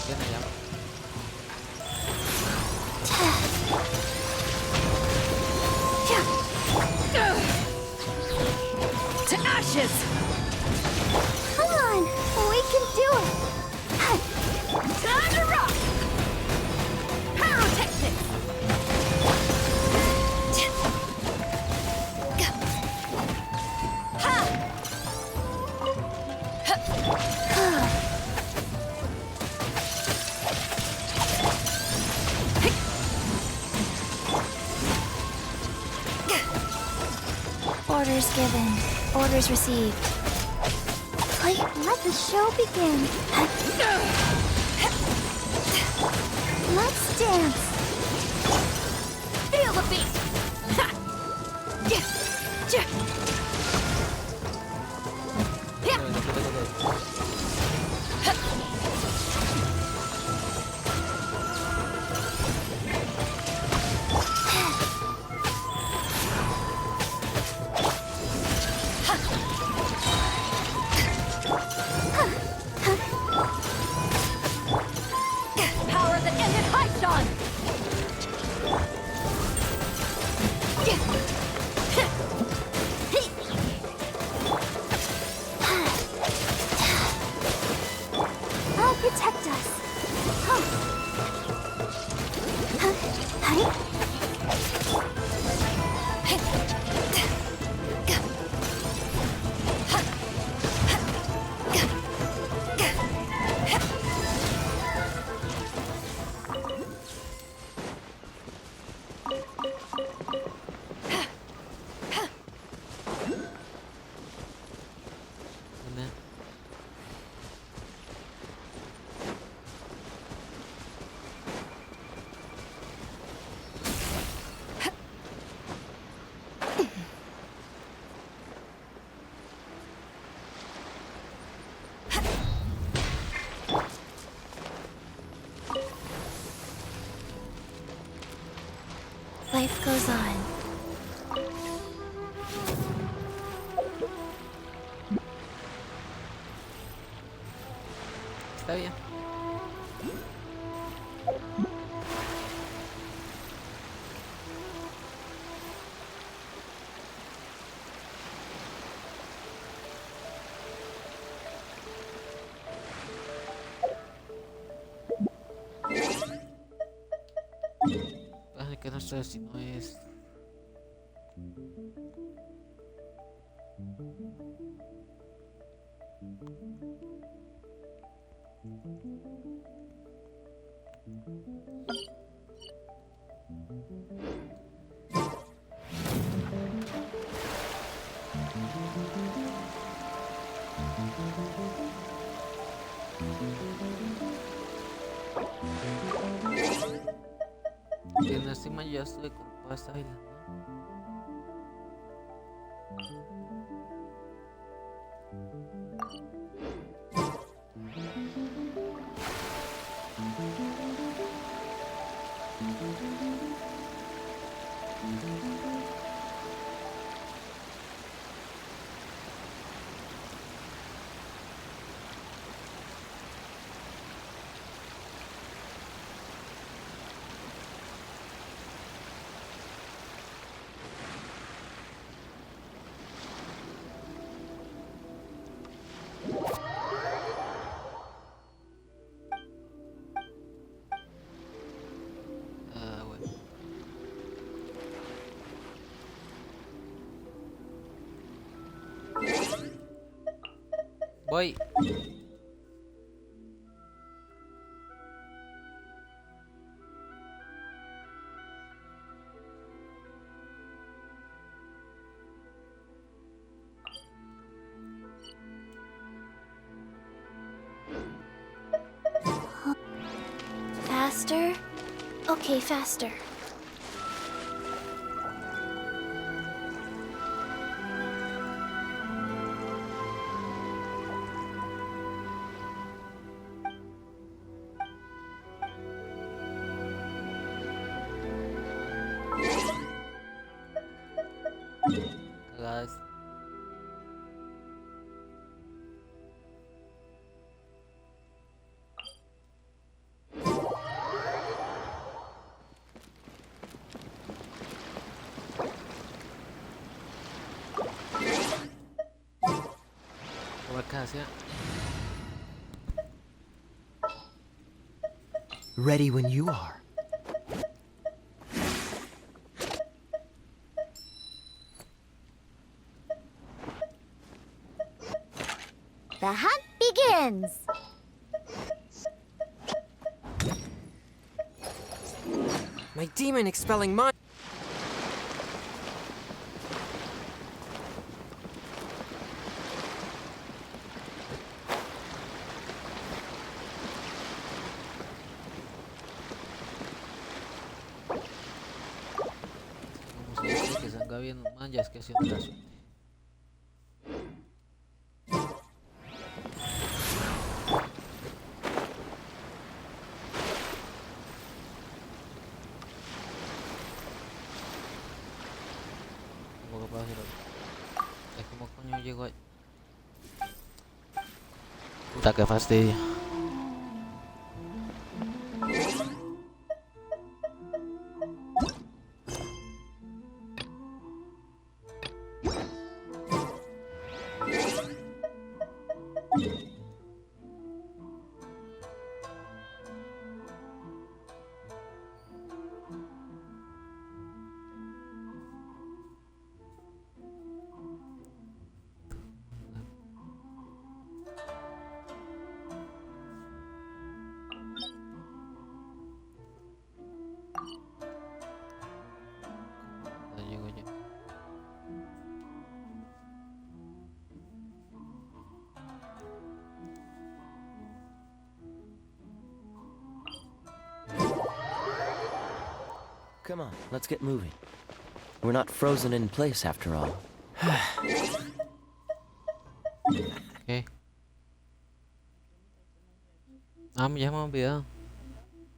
Viene ya.
To ashes!
Come on, we can do it.
Time to rock! Pyrotechnics!
Orders given. Orders received. Wait, let the show begin. Let's dance.
Feel the beat! Ha!
isla.
Life goes on.
Está bien. Ay, que no sé si no es. Que no encima yo ya estuve con toda esta isla, ¿no? Ah, bueno. Voy.
Faster? Okay, faster.
Cagada es. Por acá hacia.
Ready when you are.
The hunt begins!
My demon expelling mon-
Como se dice que salga bien un man, ya es que haciendo la suerte. Como que puedo hacer algo. Es como coño llego ahí. Puta que fastidio.
Come on, let's get moving. We're not frozen in place after all.
Ok. Ah, ya me he olvidado.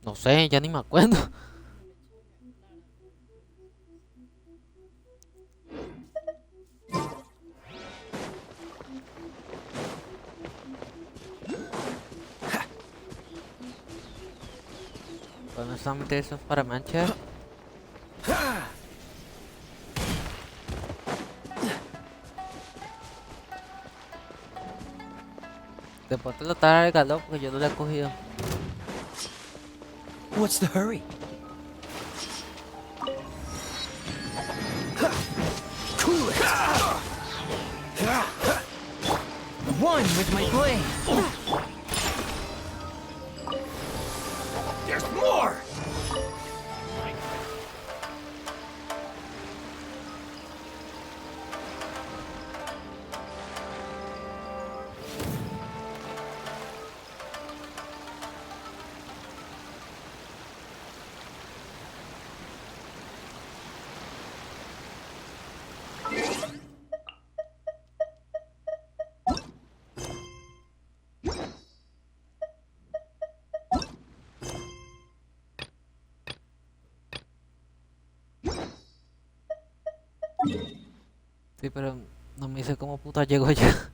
No sé, ya ni me acuerdo. Honestamente eso es para manchar. Después te lo está regalando porque yo no lo he cogido.
What's the hurry? Cool it! One with my blade! There's more!
Sí, pero no me dice cómo puta llego ya.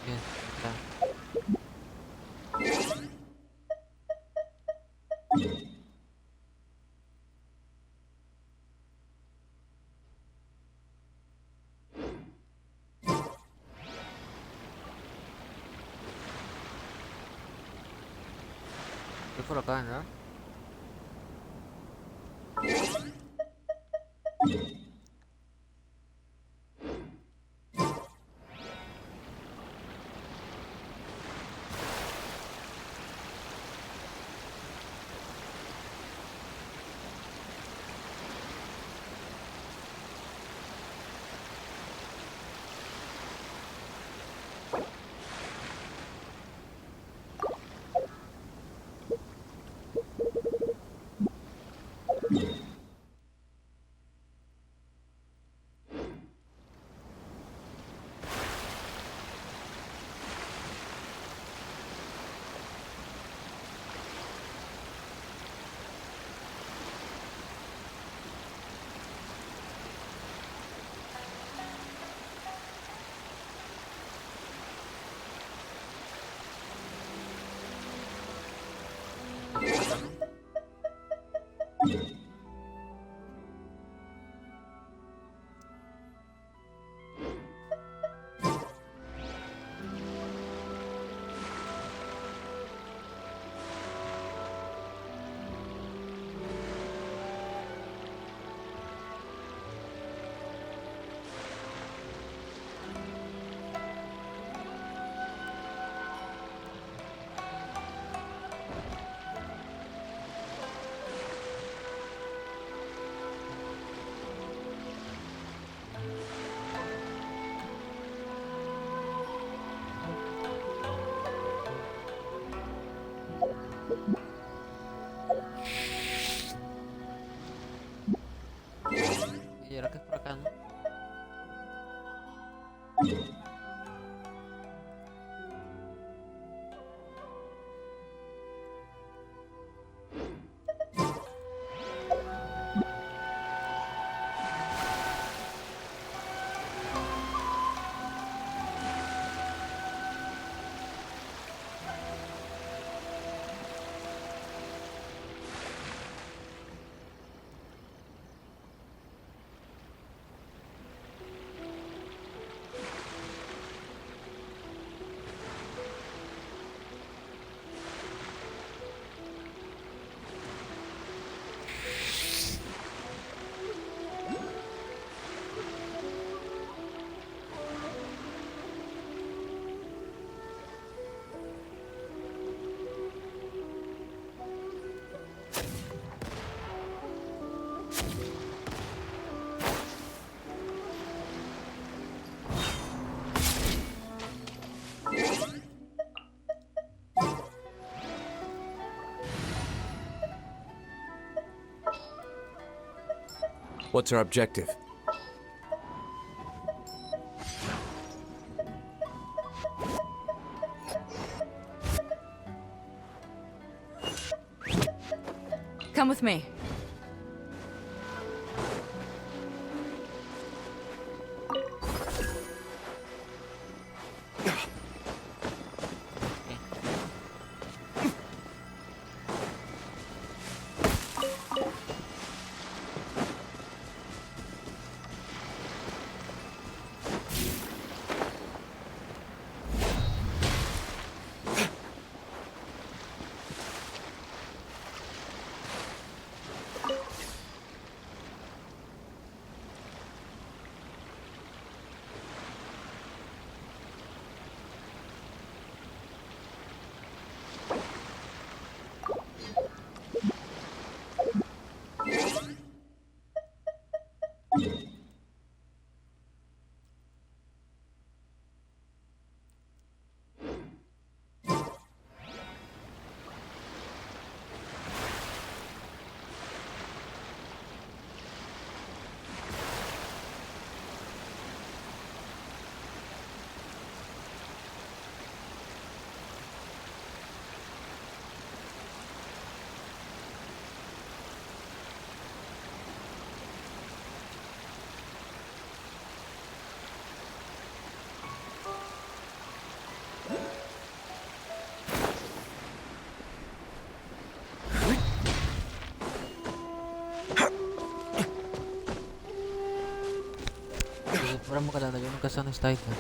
Bien, está. Es por acá, ¿no? Y ahora que es por acá, ¿no?
What's our objective?
Come with me.
Orang mo kalala yun ka sa style ka.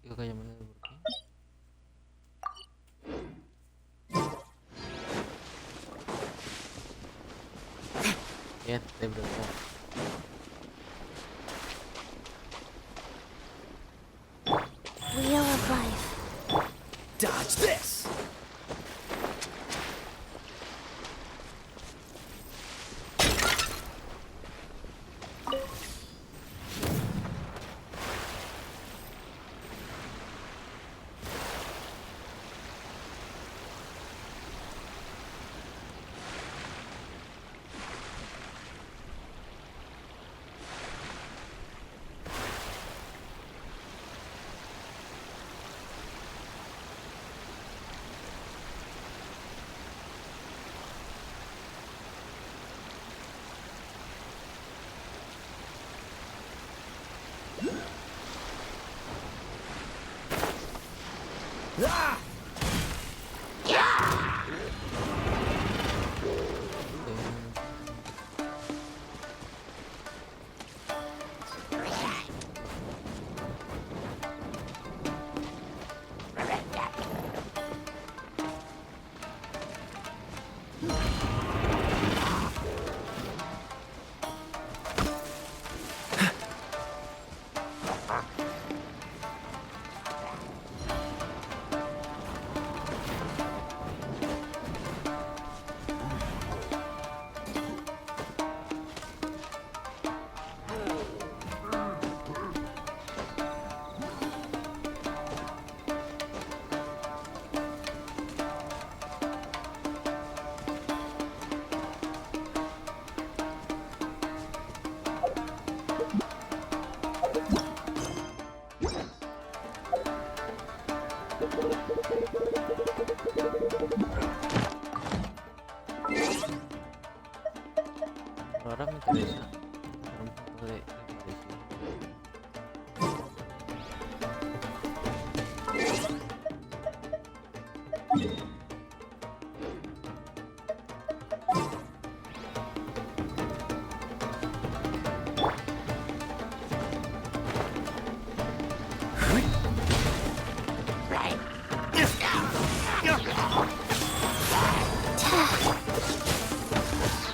Ikaw kaya mo na working? Yan, libre ko.
Wheel of life.
Dodge this! Ah!
Ahora me interesa hacer un poco de parecido.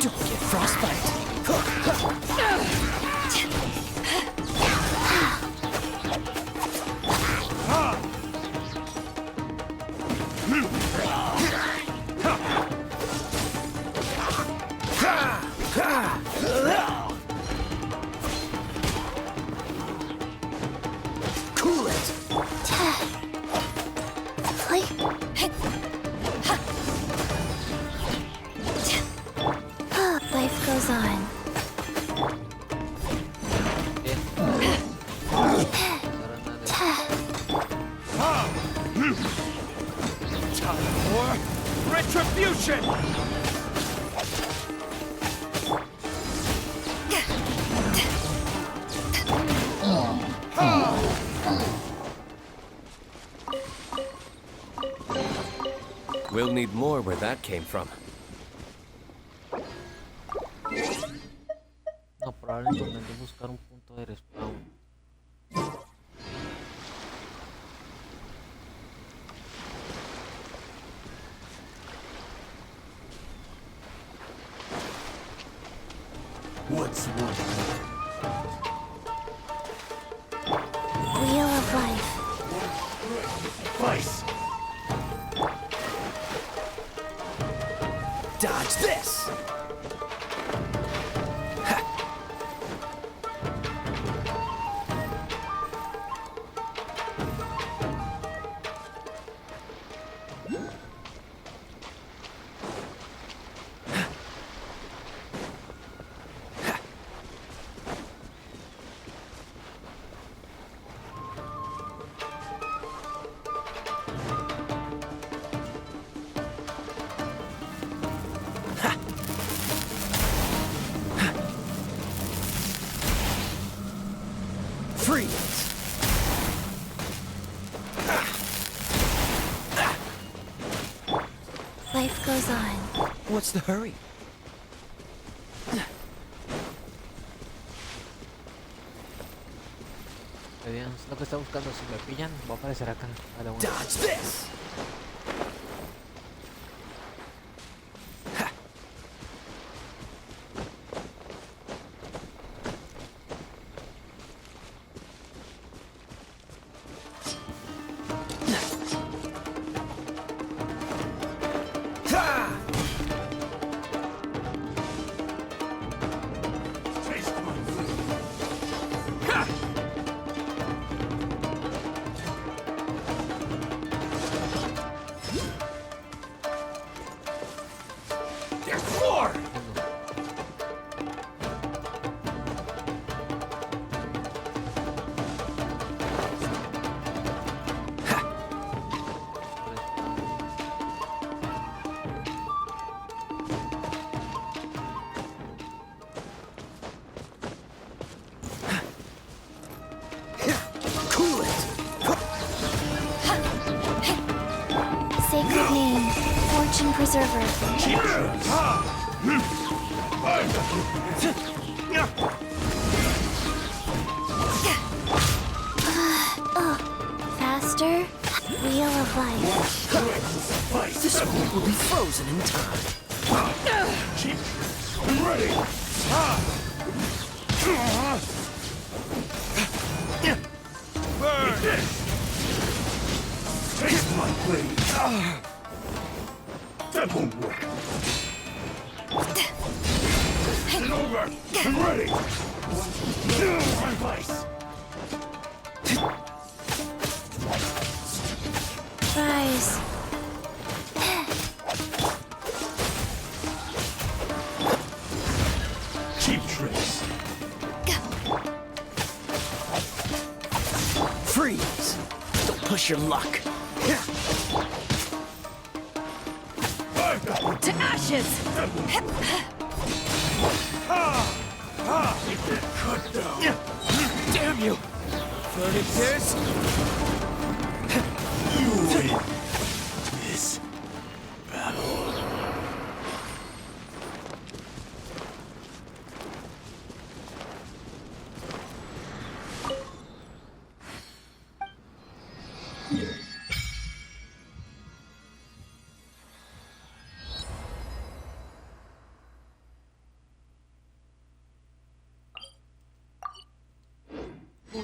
Don't get frostbite. Cool it.
Life goes on.
Time for retribution.
We'll need more where that came from.
No, probablemente buscar un punto de respawn.
What's one?
Wheel of life.
Vice. Dodge this. Freeze!
Life goes on.
What's the hurry?
Muy bien, es lo que está buscando. Si me pillan, va a aparecer acá. Vale, bueno.
Dodge this!
preserver. Faster. Wheel of life.
This one will be frozen in time.
Ready! Burn! Taste my blade! That won't work. It's over! I'm ready! My vice!
Rise.
Cheap tricks.
Freeze! Don't push your luck.
To ashes!
Damn you! Flirty Pierce!
You win this battle.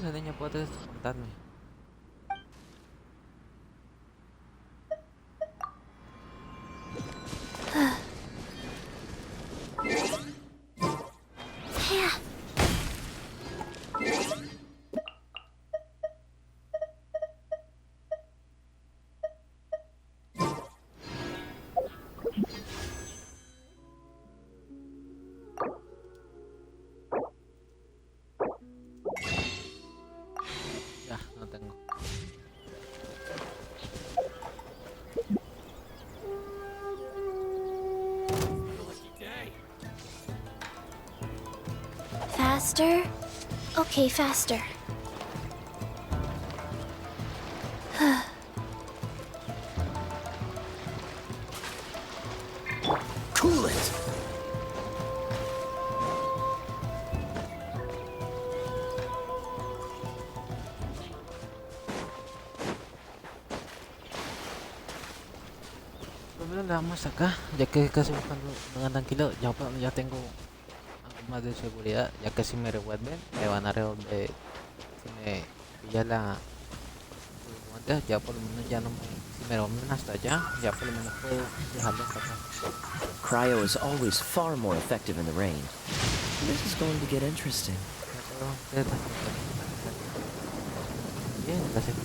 Niña, puedes contarme. Ya, no tengo.
Faster? Okay, faster.
Cool it!
Primero le damos acá, ya que casi buscando no andan tranquilo, ya tengo algo más de seguridad, ya que si me revuelven, me van a revolver. Si me pilla la guante, ya por lo menos ya no me, si me revuelven hasta allá, ya por lo menos puedo dejarlo hasta acá.
Cryo is always far more effective in the rain. This is going to get interesting.
Bien, gracias.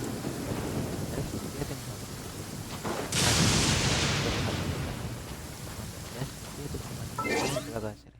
Agradecer.